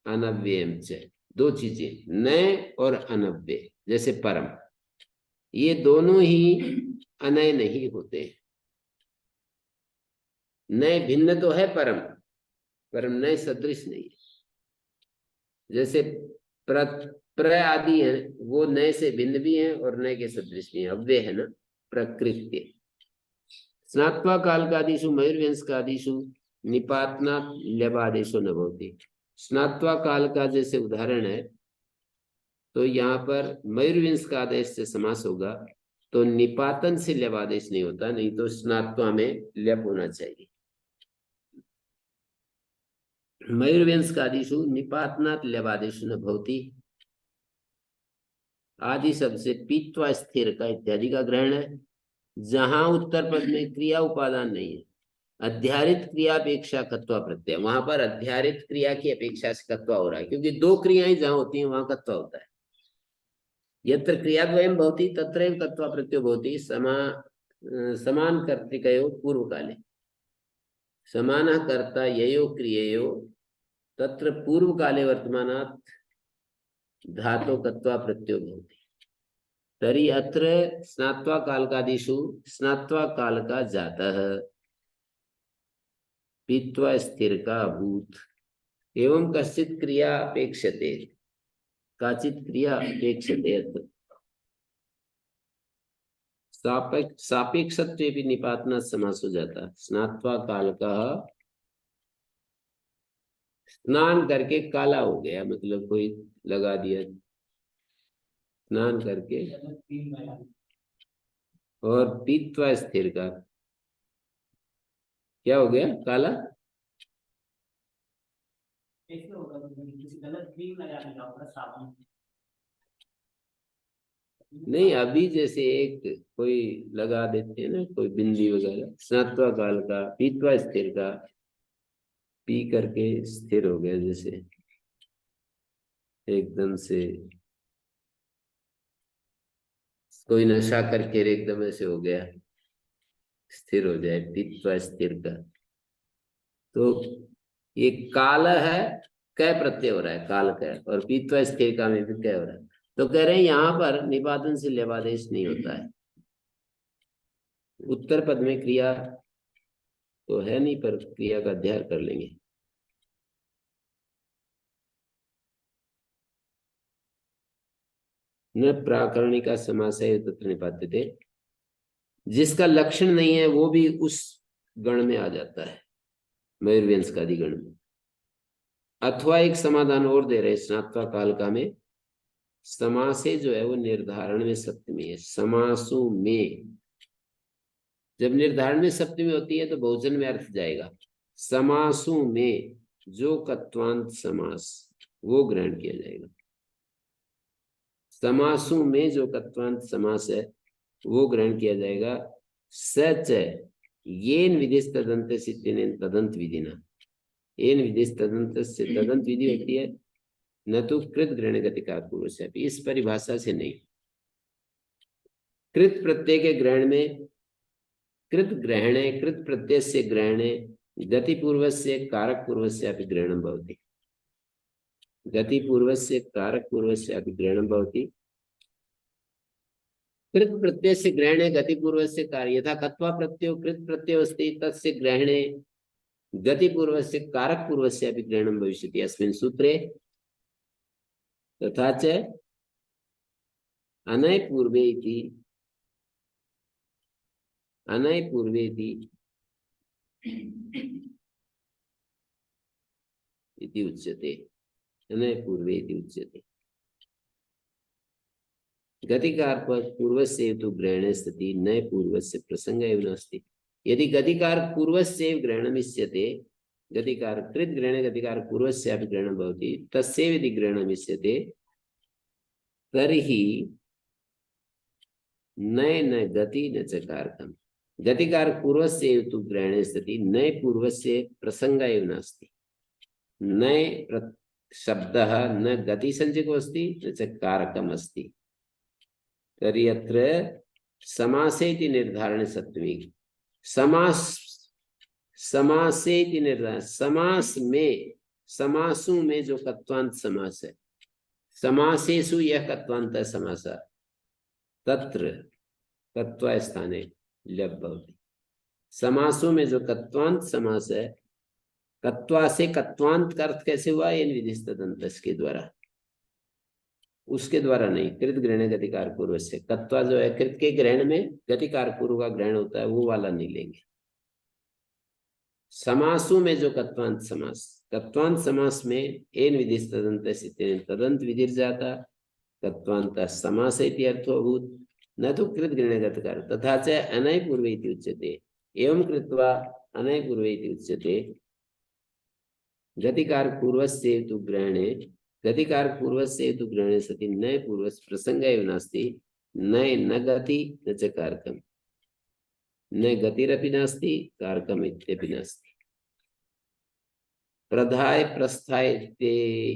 अनव्ययम से, दो चीजें नए और अनव्यय, जैसे परम, ये दोनों ही अनय नहीं होते। नए भिन्न तो है परम, परम नए सदृश नहीं है। जैसे प्र आदि है, वो नए से भिन्न भी हैं और नए के सदृश भी हैं, अव्यय है ना, प्रकृत्य। स्नात्वा काल का आदिशु मयूरवंश का आदिशु निपातना ल्यबादेशो न भवति। स्नात्वा काल का जैसे उदाहरण है, तो यहाँ पर मयूरवंश का आदेश से समास होगा, तो निपातन से ल्यबादेश नहीं होता, नहीं तो स्नात्वा में ल्यप होना चाहिए। मयूरवंश का आदिशु निपातनात् ल्यबादेशो न भवति। आदि शब्द से पीत्वा स्थिर का इत्यादि का ग्रहण है। जहां उत्तर पद में क्रिया उपादान नहीं है, अध्यारित क्रिया अपेक्षा कत्वा प्रत्यय, वहां पर अध्यारित क्रिया की अपेक्षा से कत्वा हो रहा है, क्योंकि दो क्रियाएं जहां होती हैं वहां कत्वा होता है। यत्र क्रियाद्वयम् भवति तत्रैव कत्वा प्रत्ययो भवति। समान कर्तृकयो पूर्व काले, समानः कर्ता ययो क्रिययो तत्र पूर्व काले वर्तमानात् धातो कत्वा प्रत्ययो भवति। तर्हि अत्र स्नात्वा कालकादिषु स्नात्वा काल का जातः पीत्वा स्थिर का अभूत एवं कश्चित् क्रिया अपेक्षते, काचित् क्रिया अपेक्षते। सापेक्षत्वे भी निपातना समास हो जाता। स्नात्वा काल का स्नान करके काला हो गया, मतलब कोई लगा दिया, स्नान करके, और पीत्वा स्थिर का क्या हो गया, काला। ऐसे होगा, किसी गलत क्रीम लगा दिया होगा साबुन, नहीं, अभी जैसे एक कोई लगा देते हैं ना, कोई बिंदी वगैरह, स्नात्वा काल का, पीत्वा स्थिर का, पी करके स्थिर हो गया, जैसे एकदम से कोई नशा करके एकदम ऐसे हो गया, स्थिर हो जाए, पीत्वा स्थिर का। तो ये काल है, कै प्रत्यय हो रहा है, काल कै, और पीत्वा स्थिर का में भी कै हो रहा है। तो कह रहे हैं यहां पर निपातन से लेवादेश नहीं होता है। उत्तर पद में क्रिया तो है नहीं, पर क्रिया का अध्ययन कर लेंगे। न प्राकरणिका समास है तत्र निपात्यते, जिसका लक्षण नहीं है वो भी उस गण में आ जाता है, मयूरवंश का गण में। अथवा एक समाधान और दे रहे स्नात्वा कालका में, समासे जो है वो निर्धारण में सप्तमी है। समासों में जब निर्धारण में सप्तमी होती है तो बहुवचन में अर्थ जाएगा। समासों में जो कत्वांत समास, वो ग्रहण किया जाएगा। समासों में जो कत्वांत समास है वो ग्रहण किया जाएगा। सच येन विधिस तदंत से तदंत विधिना, येन विधिस तदंत से तदंत विधि होती है, न तो कृत ग्रहण गतिकार पूर्व से। इस परिभाषा से नहीं, कृत प्रत्यय के ग्रहण में कृत ग्रहणे, कृत प्रत्यय से ग्रहणे, गति पूर्व से कारक पूर्व से अपि ग्रहणं भवति। गति पूर्व से कारक पूर्व से अपि ग्रहणं भवति। कृत प्रत्यय से ग्रहणे, गति पूर्व से कार्य, यथा कत्वा प्रत्ययो कृत प्रत्यय अस्ति तस्य ग्रहणे गति पूर्व से कारक पूर्व से अपि ग्रहणं भविष्यति अस्मिन् सूत्रे। तथा च अनय पूर्वे इति, अनय पूर्वे इति उच्यते, अनय पूर्वे इति उच्यते। गतिकार पूर्व से तो ग्रहणे स्थिति नए पूर्व से प्रसंग एव नास्ति। यदि गतिकार पूर्व से ग्रहणम इष्यते, गतिकार कृत ग्रहणे गतिकार पूर्व से अपि ग्रहणं भवति, तस्यैव यदि ग्रहणम इष्यते तर्हि नए न गति न च कारकम्। गतिकार पूर्व से तो ग्रहणे स्थिति नए पूर्व से प्रसंग एव नास्ति। नए शब्दः न गति संज्ञको अस्ति न च कारकम् अस्ति। तर्हि अत्र समासे इति निर्धारण सप्तमी। समास, समासे इति निर्धारण, समास में, समासों में जो कत्वांत समास है, समासेषु यह कत्वांत समास, तत्र कत्वा स्थाने लभ भवति। समासों में जो कत्वांत समास है, कत्वा से कत्वांत का अर्थ कैसे हुआ? इन विधिस्त तदंत के द्वारा, उसके द्वारा नहीं। कृत ग्रहण गतिकार पूर्व से, कत्वा जो है कृत के ग्रहण में गतिकार पूर्व का ग्रहण होता है, वो वाला नहीं लेंगे। समासों में जो कत्वांत समास, कत्वांत समास में एन विधिस्त तदंत से तदंत विधिर जाता, कत्वांत समास इति अर्थो अभूत, न तो कृत ग्रहण गतिकार। तथा च अनय पूर्वे इति उच्यते, एवं कृत्वा अनय पूर्वे इति उच्यते। गतिकार पूर्वस्य तु ग्रहणे, गतिकार पूर्वस्य तु ग्रहणे सति नए पूर्व प्रसंग एव नास्ति। नए न गति न च कारकम्, न गतिरपि नास्ति कारकम् इत्यपि नास्ति। प्रधाय प्रस्थाय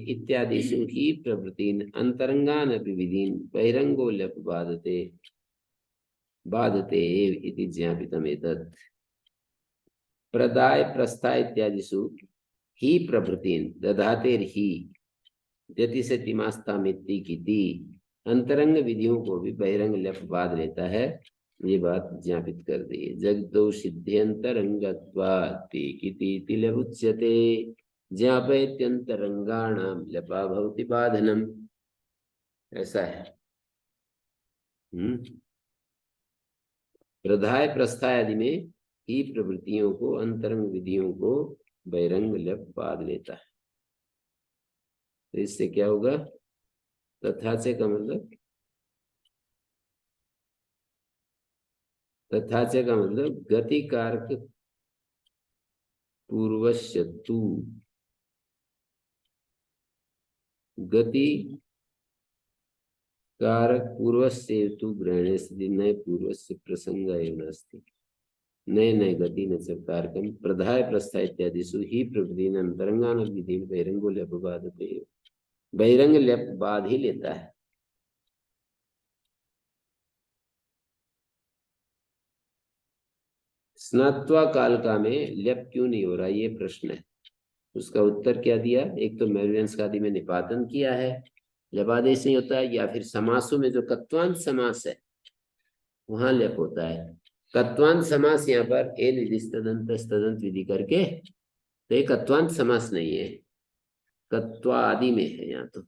इत्यादिषु हि प्रवृत्तिन् अंतरंगान् अपि विधीन् बहिरंगो ल्यप बाधते, बाधते एव इति ज्ञापितम् एतत्। प्रदाय प्रस्थाय इत्यादिषु ही प्रभृतिन, दधातेर ही, यति से तिमास्ता मित्ति की दी, अंतरंग विधियों को भी बहिरंग लफ बाध लेता है, ये बात ज्ञापित कर दी। जगदो सिद्ध्यंतरंगत्वात् की लभुच्यते, ज्ञापयत्यंतरंगाणाम लपा भवति बाधनम, ऐसा है। प्रधाय प्रस्थाय आदि में ही प्रवृत्तियों को, अंतरंग विधियों को बहिरंग लप बाध लेता है। तो इससे क्या होगा? तथा से का मतलब, तथा से का मतलब गति कारक पूर्वस्य तु, गति कारक पूर्वस्य तु ग्रहणे सति नए पूर्वस्य प्रसंग एव नास्ति। नए नए गति न च कारकम प्रधाय प्रस्था इत्यादिषु ही प्रकृतिन अंतरंगान विधि बहिरंगो ल्यप बाधते। बहिरंग ल्यप बाध ही लेता है। स्नात्वा काल का में ल्यप क्यों नहीं हो रहा, ये प्रश्न है। उसका उत्तर क्या दिया, एक तो मेलवेंस आदि में निपातन किया है, ल्यपादेश नहीं होता है, या फिर समासों में जो कत्वांत समास है वहां ल्यप होता है। कत्वांत समास यहाँ पर ए निदिस्तदंत तदंत विधि करके, तो ये कत्वांत समास नहीं है, कत्वा आदि में है यहाँ तो।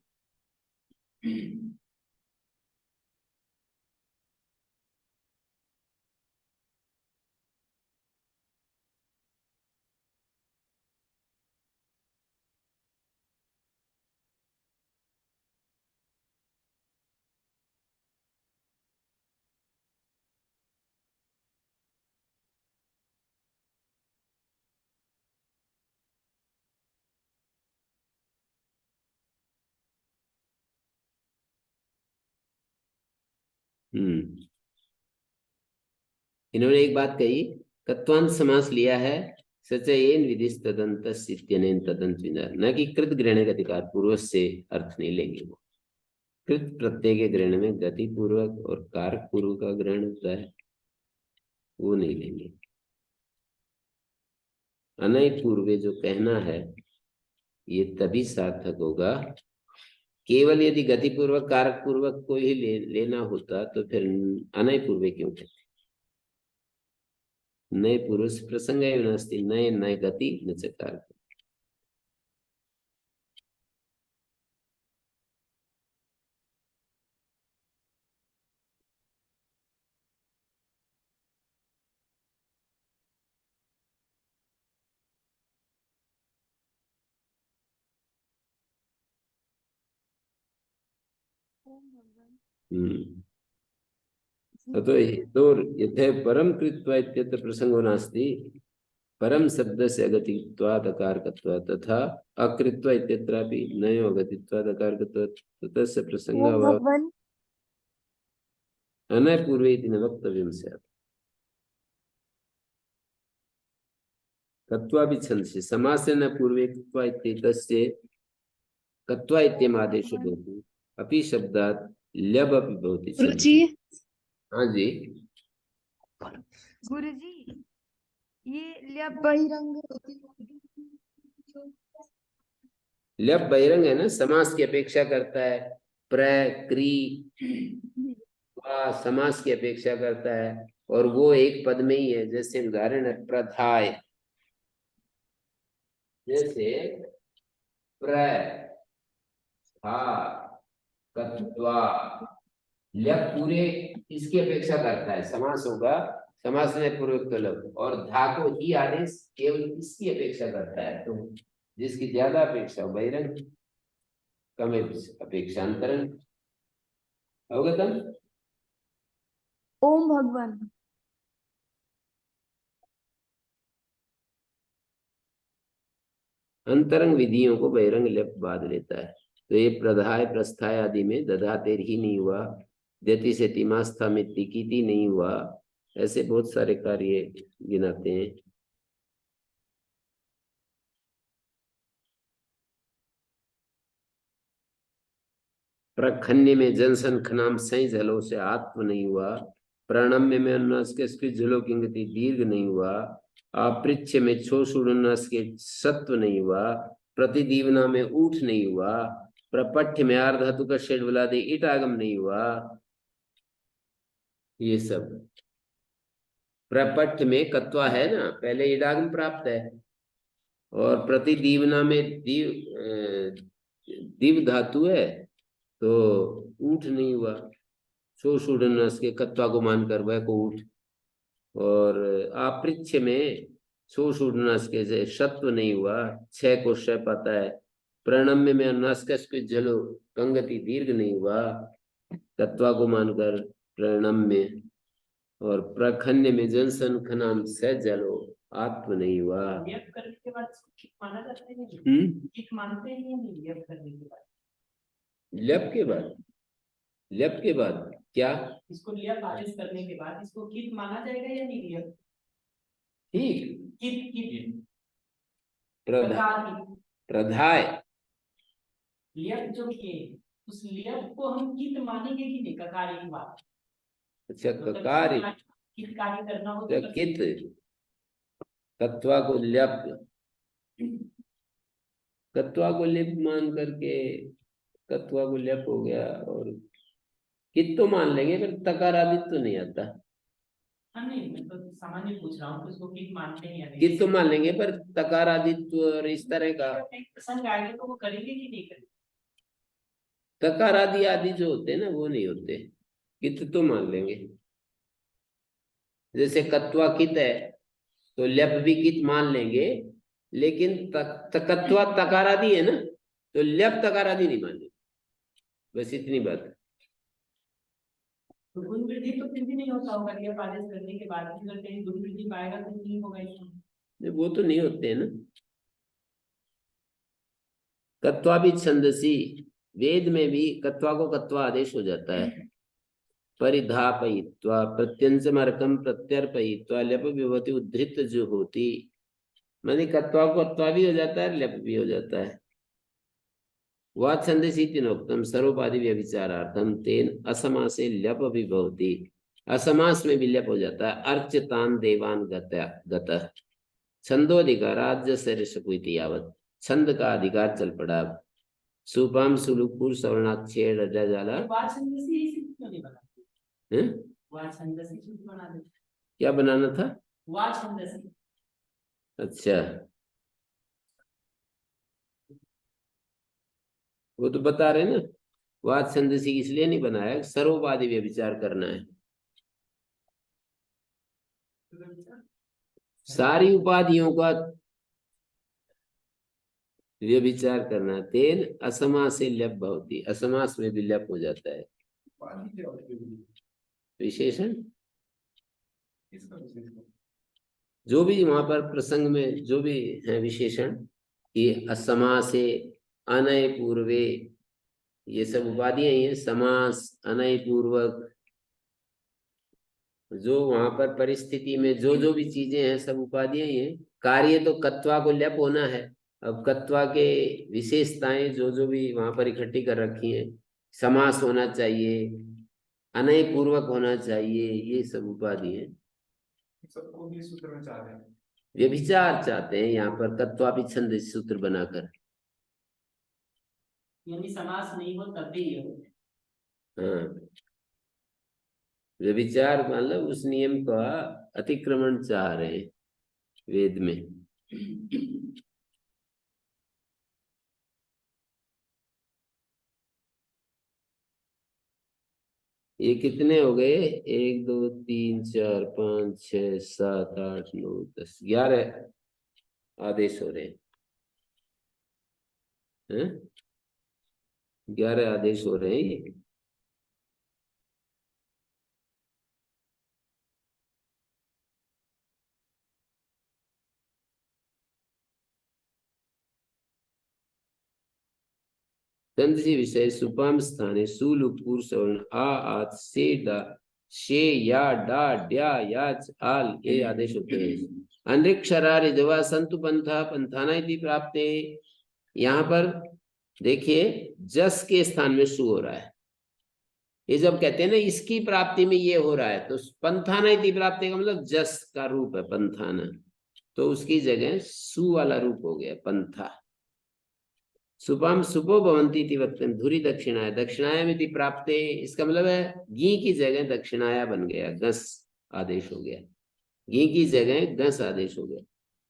इन्होंने एक बात कही, कत्वांत समास लिया है सचयन विधिस तदंत इत्यनेन तदंत विना, न कि कृत ग्रहण अधिकार पूर्वक से अर्थ नहीं लेंगे वो। कृत प्रत्यय के ग्रहण में गति पूर्वक और कारक पूर्वक का ग्रहण होता है, वो नहीं लेंगे। अनय पूर्वे जो कहना है ये तभी सार्थक होगा, केवल यदि गति पूर्वक कारक पूर्वक को ही लेना होता तो फिर अनय पूर्वे क्यों कहते। नए पुरुष प्रसंग नास्ति, नए नए गति न च कारक। तो यथे परम कृत्वा इत्यत्र प्रसंगो नास्ति, परम शब्द से अगतित्वात् अकारकत्वात् तथा अकृत्वा इत्यत्रापि नयो अगतित्वात् अकारकत्वात् ततस्य प्रसंगाभाव अनय पूर्वे इति न वक्तव्यं स्यात्। कत्वा भी छंदसि समासेन पूर्वे कत्वा इत्येतस्य कत्वा इत्यमादेशो भवति, अपि शब्दात् ल्यब अपि भवति छंदसि। हाँ जी गुरुजी, ये ल्यप बहिरंग ल्यप बहिरंग है ना, समास की अपेक्षा करता है। प्र क्री वा समास की अपेक्षा करता है, और वो एक पद में ही है। जैसे उदाहरण है प्रधाय, जैसे प्र था कत्वा, ल्यप पूरे इसकी अपेक्षा करता है, समास होगा, समास में पूर्वक तलब, और धा को ही आदेश केवल इसकी अपेक्षा करता है। तो जिसकी ज्यादा अपेक्षा हो बहिरंग, कम अपेक्षा अंतरंग। अवगतम। ओम भगवान। अंतरंग विधियों को बहिरंग ल्यप बाध लेता है। तो ये प्रधाय प्रस्थाय आदि में दधातेर ही नहीं हुआ, देती से तिमास्था में तिकीति नहीं हुआ, ऐसे बहुत सारे कार्य गिनाते हैं। प्रखन्य में जनसन खनाम सही झलो से आत्म नहीं हुआ, प्रणम्य में अन्नास के झलो किंगति दीर्घ नहीं हुआ, अपृच्छ में छोषुड़न्नास के सत्व नहीं हुआ, प्रतिदीवना में ऊठ नहीं हुआ, प्रपठ्य में आर्धातु का शेड बुला दे ईट आगम नहीं हुआ। ये सब प्रपठ्य में कत्वा है ना, पहले ईडागम प्राप्त है, और प्रतिदीवना में दिव धातु है तो ऊठ नहीं हुआ, शोषुडनस के कत्वा को मानकर वह को उठ, और अपृच्छ में शोषुडनस के से शत्व नहीं हुआ, छह को श पाता है, प्रणम्य में नस्कस के जलो कंगति दीर्घ नहीं हुआ, तत्वा को मानकर प्रणम्य, और प्रखन्य में जनसन खनाम स जलो आत्म नहीं हुआ। व्यक्त करने के बाद इसको ठीक माना जाता है नहीं? ठीक मानते हैं या नहीं व्यक्त करने के बाद? ल्यप के बाद ल्यप के बाद क्या? इसको लियप आदेश करने के बाद इसको कित माना जाएगा या नहीं लियप? ठीक। कित कित प्रधा ककार कित प्रधाय लियप जो किए उस लियप को हम कित मानेंगे कि नहीं ककार की बात। अच्छा मतलब ककार कित कार्य करना हो क्या तो कित कत्वा को ल्यप कत्वा को लिप मान करके कत्वा को ल्यप हो गया और कित तो मान लेंगे पर तकार आदि तो नहीं आता। हाँ नहीं मैं तो सामान्य पूछ रहा हूँ कि उसको कित मानते हैं या नहीं। कित तो मान लेंगे पर तकार आदित्व और इस तरह का प्रसंग आएगा तो वो करेंगे कि नहीं करेंगे? तकार आदि आदि जो होते हैं ना वो नहीं होते, कित तो मान लेंगे। जैसे कत्वा कित है तो ल्यप भी कित मान लेंगे, लेकिन कत्वा तकार आदि है ना तो ल्यप तकार आदि नहीं मानेंगे। बस इतनी बात है। तो गुण वृद्धि तो फिर भी नहीं होता होगा लियप आदेश करने के बाद भी अगर कहीं गुण वृद्धि पाएगा तो नहीं होगा इसमें। वो तो नहीं होते हैं ना। कत्वा भी छंदसी, वेद में भी कत्वा को कत्वा आदेश हो जाता है। परिधापयित्वा प्रत्यंचमार्कम प्रत्यर्पयित्वा ल्यप विभूति उद्धृत जो होती, माने कत्वा को कत्वा भी हो जाता है ल्यप भी हो जाता है। वह छंदसी तीनोक्तम सर्वपादि व्यभिचारार्थम तेन असमासे ल्यप विभवती, असमास में भी ल्यप हो जाता है। अर्चतान देवान गतः छंदोधिकारात जैसे यावत, छंद का अधिकार चल पड़ा। सुपाम सुलुकपुर सवर्णाक्षर रजा जाला ये वार छंदसी ही सिर्फ क्यों नहीं बनाते? हैं? वार छंदसी सिर्फ बना देते। क्या बनाना था? वार छंदसी अच्छा वो तो बता रहे ना, वाद छंदसी इसलिए नहीं बनाया, सर्ववादी व्यभिचार करना है। सारी उपाधियों का व्यभिचार करना। तेन असमास से ल्यप भवती, असमास में भी ल्यप हो जाता है। उपाधि क्या होती है? विशेषण इसका विशेषण जो भी वहां पर प्रसंग में जो भी है विशेषण, ये असमासे अनय पूर्वे, ये सब उपाधियां ही है। समास अनय पूर्वक, जो वहां पर परिस्थिति में जो भी चीजें हैं सब उपाधियां ही है। कार्य तो कत्वा को ल्यप होना है। अब कत्वा के विशेषताएं जो भी वहां पर इकट्ठी कर रखी हैं, समास होना चाहिए, अनय पूर्वक होना चाहिए, ये सब उपाधि है। सबको भी सूत्र में चाह रहे हैं। व्यभिचार चाहते हैं यहाँ पर कत्वापि छंद सूत्र बनाकर। यानी समास नहीं हो तब भी ये हो। हाँ व्यभिचार मतलब उस नियम का अतिक्रमण चाह रहे हैं वेद में। ये कितने हो गए? 1 2 3 4 5 6 7 8 9 10 11 आदेश हो रहे हैं। 11 आदेश हो रहे हैं ये। तंदसी विषय सुपाम स्थाने सुलुपुर सवर्ण आ आत से डा शे या डाड्या याच आल, ये आदेश होते हैं। अनृक्षरा रिजवा संतु पंथा पंथाना इति प्राप्ते, यहाँ पर देखिए जस के स्थान में सु हो रहा है। ये जब कहते हैं ना इसकी प्राप्ति में ये हो रहा है, तो पंथाना इति प्राप्ति का मतलब जस का रूप है पंथाना, तो उसकी जगह सु वाला रूप हो गया पंथा। सुपम सुपो भवंती इति वक्तव्यम धुरी दक्षिणाय दक्षिणायाम इति प्राप्ते, इसका मतलब है घी की जगह दक्षिणाया बन गया, गस आदेश हो गया। घी की जगह गस आदेश हो गया।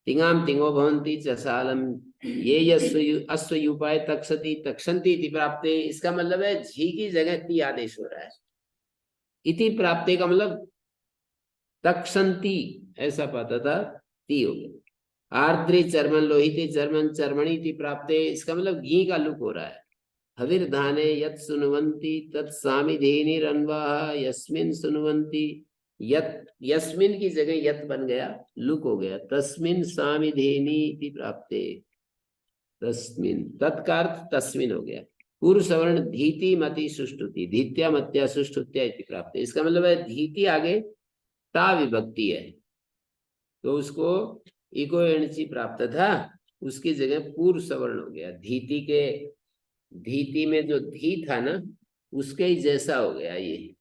तिंगाम तिंगो भवंती चसालम ये अश्वयुपाय तक्षति तक्षंती इति प्राप्ते, इसका मतलब है झी की जगह ती आदेश हो रहा है। इति प्राप्ते का मतलब तक्षंती ऐसा पाता था, ती हो गया। आर्द्री चर्मन लोहिते चर्मन चर्मणी थी प्राप्ते, इसका मतलब घी का लुक हो रहा है। हविर धाने यत सुनवंती तत्सामिधेनि रन्वाहा यस्मिन सुनवंती, यत यस्मिन की जगह यत बन गया, लुक हो गया। तस्मिन सामिधेनि थी प्राप्ते, तस्मिन तत्कार्थ तस्मिन हो गया। पूर्व सवर्ण धीति मति सुष्टुति धीत्या मत्या सुष्टुत्या इति प्राप्त। इसका मतलब है धीति आगे ता विभक्ति है, तो उसको इको एणची प्राप्त था, उसकी जगह पूर्व सवर्ण हो गया। धीति में जो धी था ना, उसके ही जैसा हो गया ये।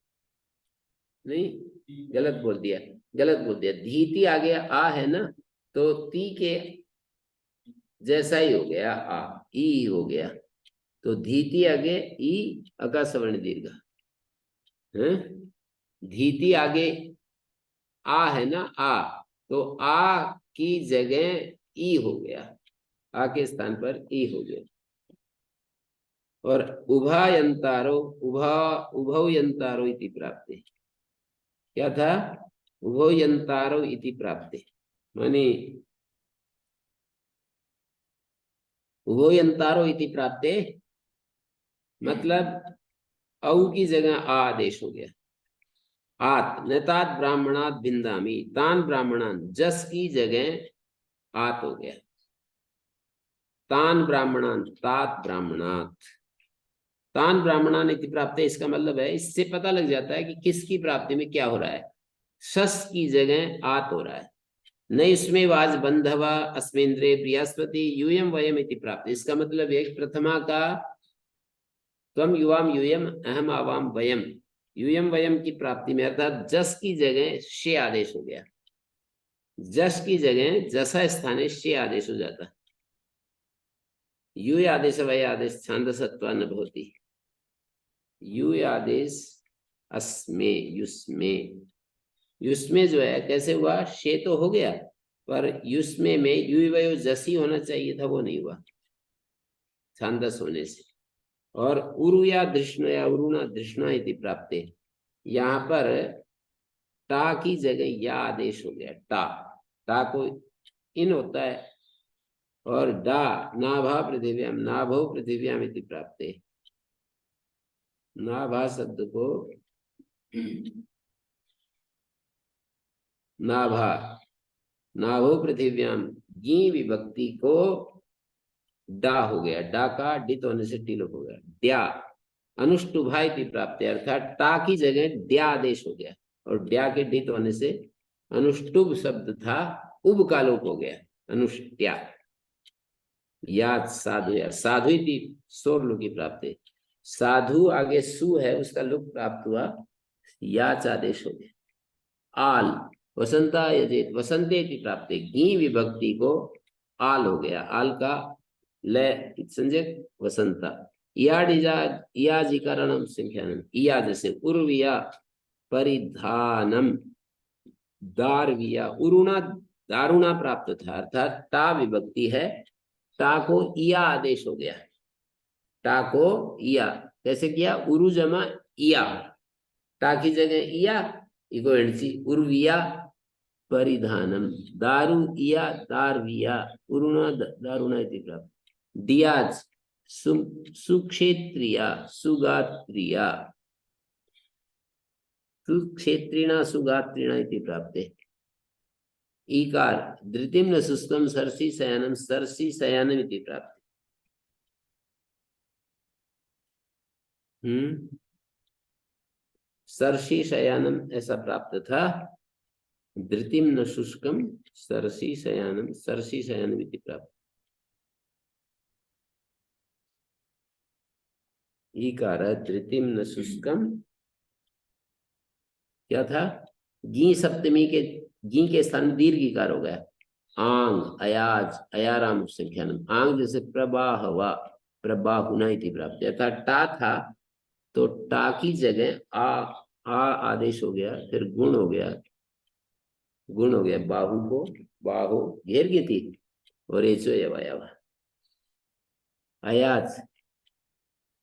नहीं, गलत बोल दिया। धीति आगे आ है ना, तो ती के जैसा ही हो गया, आ ई हो गया। तो धीति आगे ई अका सवर्ण दीर्घ है। धीति आगे आ है ना, आ, तो आ की जगह ई हो गया, आ के स्थान पर ई हो गया। और उभयंतारो उभयंतारो इति प्राप्ते, क्या था? उभयंतारो इति प्राप्ते, माने उभयंतारो इति प्राप्ते मतलब औ की जगह आ आदेश हो गया। आत नतात ब्राह्मणात भिन्दामी, तान ब्राह्मणान, जस की जगह आत हो गया। तान ब्राह्मणान, तात ब्राह्मणात, तान ब्राह्मणान इति प्राप्ते। इसका मतलब है, इससे पता लग जाता है कि किसकी प्राप्ति में क्या हो रहा है। सस की जगह आत हो रहा है। नैष्मे वाज बंधवा अस्मेन्द्रे बृहस्पति यूयम वयम इति प्राप्त। इसका मतलब है प्रथमा का त्वम युवाम यूयम अहम आवाम वयम, यूयम वयम की प्राप्ति में अर्थात जस की जगह शे आदेश हो गया। जस की जगह जसा स्थाने शे आदेश हो जाता। यू आदेश वय आदेश छांदसत्वा न भवति। यू आदेश अस्मे युस्मे, युस्मे जो है कैसे हुआ? शे तो हो गया, पर युस्मे में यू वयो जसी होना चाहिए था, वो नहीं हुआ छांदस होने से। और उरुया धृष्णया उरुणा धृष्णा इति प्राप्ते, यहाँ पर टा की जगह या आदेश हो गया। टा को इन होता है, और डा नाभा पृथिव्याम, नाभो पृथिव्याम इति प्राप्ते। नाभा शब्द को नाभा, नाभो पृथिव्याम, गी विभक्ति को डा हो गया। डा का डित होने से टी लोप हो गया। द्या अनुष्टुभा इति प्राप्त, अर्थात टा की जगह द्या आदेश हो गया, और द्या के डित होने से अनुष्टुभ शब्द था, उब का लोप हो गया, अनुष्ट्या। याद साधु, या साधु इति सोर लोग की प्राप्ति। साधु आगे सु है, उसका लोप प्राप्त हुआ, याच आदेश हो गया। आल वसंता यजेत वसंते इति प्राप्ति, गी विभक्ति को आल हो गया। आल का लय संजय वसंता। इयाजिकारणम संख्यानम, इया जैसे उर्विया परिधानम, दारविया उरुणा दारुणा प्राप्त था, अर्थात टा विभक्ति है, टा को इया आदेश हो गया। टा को इया कैसे किया? उरु जमा इया, टा की जगह इया, इको एंडसी उर्विया परिधानम, दारु इया दारविया उरुणा दारुणा इति प्राप्त। दियाज सुक्षेत्रिया सुगात्रिया, सुक्षेत्रिणा सुगात्रिणा इति प्राप्ते। ईकार धृतिम न सुस्तम सरसी शयानम, सरसी शयानम इति प्राप्ते। सरसी शयानम ऐसा प्राप्त था। धृतिम न शुष्कम सरसी शयानम, सरसी शयानम इति प्राप्त। ईकार धृतिम न शुष्कम, क्या था? गी सप्तमी के, गी के स्थान में दीर्घ ईकार हो गया। आंग अयाज अयाराम संख्यानम, आंग जैसे प्रबाहवा प्रबाहुना इति प्राप्त, अर्थात टा था, तो टा की जगह आ आदेश हो गया, फिर गुण हो गया, गुण हो गया। बाहु को बाहु घेर गई थी, और एचो अयाज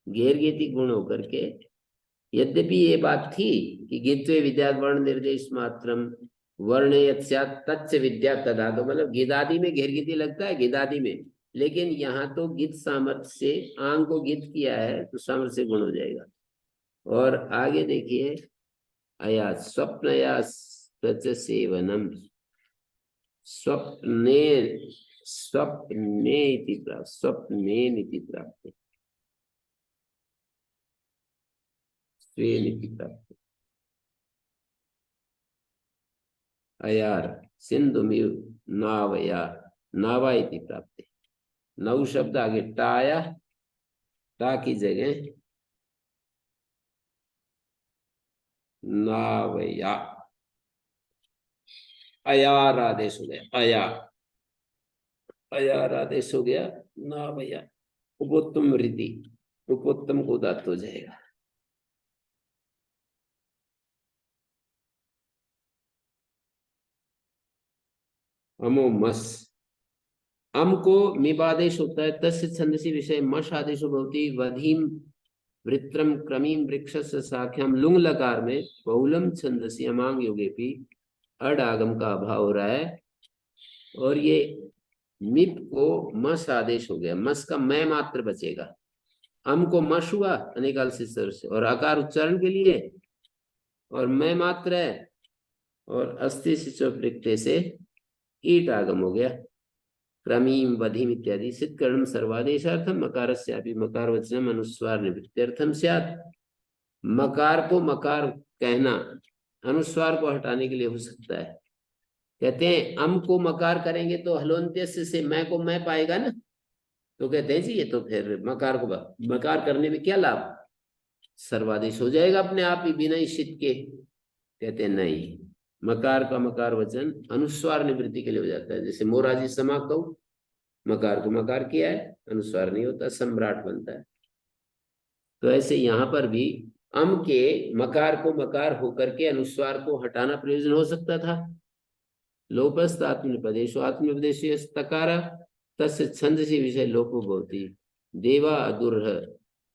घेर गई थी गुण होकर के। यद्यपि ये बात थी कि गित्वे विद्या वर्ण निर्देश मात्रम वर्ण तच्च विद्या तदा, तो मतलब गिदादि में घेर गिति लगता है, गिदादि में, लेकिन यहाँ तो गित सामर्थ्य से आंग को गित किया है, तो सामर्थ्य से गुण हो जाएगा। और आगे देखिए, अया स्वप्नया स्वच सेवनम, स्वप्ने स्वप्ने इति प्राप्त, स्वप्नेन इति प्राप्त। स्वेनिति प्राप्ते। अयार सिंधुमिव नावया नावा इति प्राप्ते। नौ शब्द आगे टाया, टा की जगह नावया, अयार आदेश हो गया, अया अयार आदेश हो गया, नावया उपोत्तम वृद्धि, उपोत्तम को उदात्त हो जाएगा। अमोमस, अम को मिबादेश होता है, तस्य छंदसी विषय मश आदेशो भवति। वधीम वृत्रम क्रमीम वृक्षस्य शाख्याम लुंग लकार में बहुलम छंदसी अमांग योगेपि अड आगम का अभाव हो रहा है, और ये मिप को मस आदेश हो गया, मस का मैं मात्र बचेगा। अम को मश हुआ अनेकाल से और आकार उच्चारण के लिए, और मैं मात्र है, और अस्थि सिचोपृक्ते से ईट आगम हो गया। क्रमीम वधिम इत्यादि सिद्धकर्म सर्वादेशार्थम मकारस्यापि मकार वचनम अनुस्वार निवृत्त्यर्थम स्यात्। मकार को मकार कहना अनुस्वार को हटाने के लिए हो सकता है। कहते हैं अम को मकार करेंगे तो हलोन्त्यस्य से मैं को मैं पाएगा ना, तो कहते हैं जी ये तो फिर मकार को मकार करने में क्या लाभ, सर्वादेश हो जाएगा अपने आप ही बिना ईशित के। कहते हैं नहीं, मकार का मकार वचन अनुस्वार निवृत्ति के लिए हो जाता है। जैसे मोराजी समा कहूं, मकार को मकार किया है, अनुस्वार नहीं होता, सम्राट बनता है। तो ऐसे यहाँ पर भी अम के मकार को मकार होकर के अनुस्वार को हटाना प्रयोजन हो सकता था। लोपस्त आत्मनिपदेशो आत्मनिपदेशो तकार तस्य छंदसी विषय लोपो भवति। देवा अदुर्ह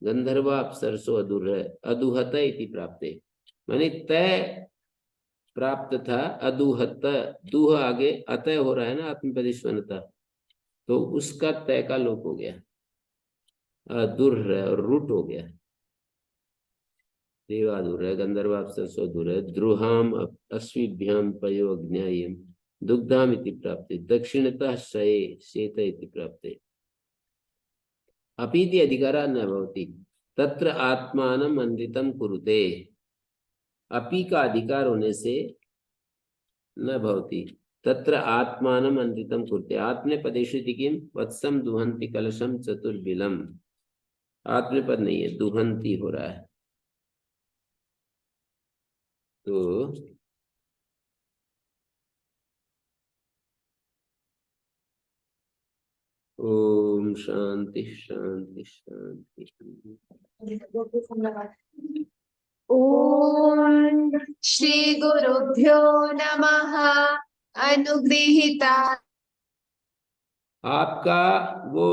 गंधर्वा अप्सरसो अदुर्ह अदुहत इति प्राप्ते। माने तय प्राप्त था, अदुहत, दुह आगे अतय हो रहा है ना आत्मनिपदेशवनता, तो उसका तय का लोप हो गया, अदुर्ह और रुट हो गया। देवादुर्ह गंधर्वा अप्सरसो अदुर्ह द्रुहाम अश्विभ्याम पयो अग्न्यायम दुग्धाम इति प्राप्ते। दक्षिणतः शये शेत इति प्राप्ते। अपीति अधिकारा न भवति तत्र आत्मानम अन्वितम कुरुते। अपी का अधिकार होने से न भवति तत्र आत्मानम अन्वितम कुरुते। आत्मनेपदेषु इति किम वत्सम दुहन्ति कलशम चतुर्बिलम। आत्मनेपद नहीं है, दुहन्ति हो रहा है। तो ओम शांति शांति शांति। ओम श्री गुरुभ्यो नमः। अनुगृहीता आपका वो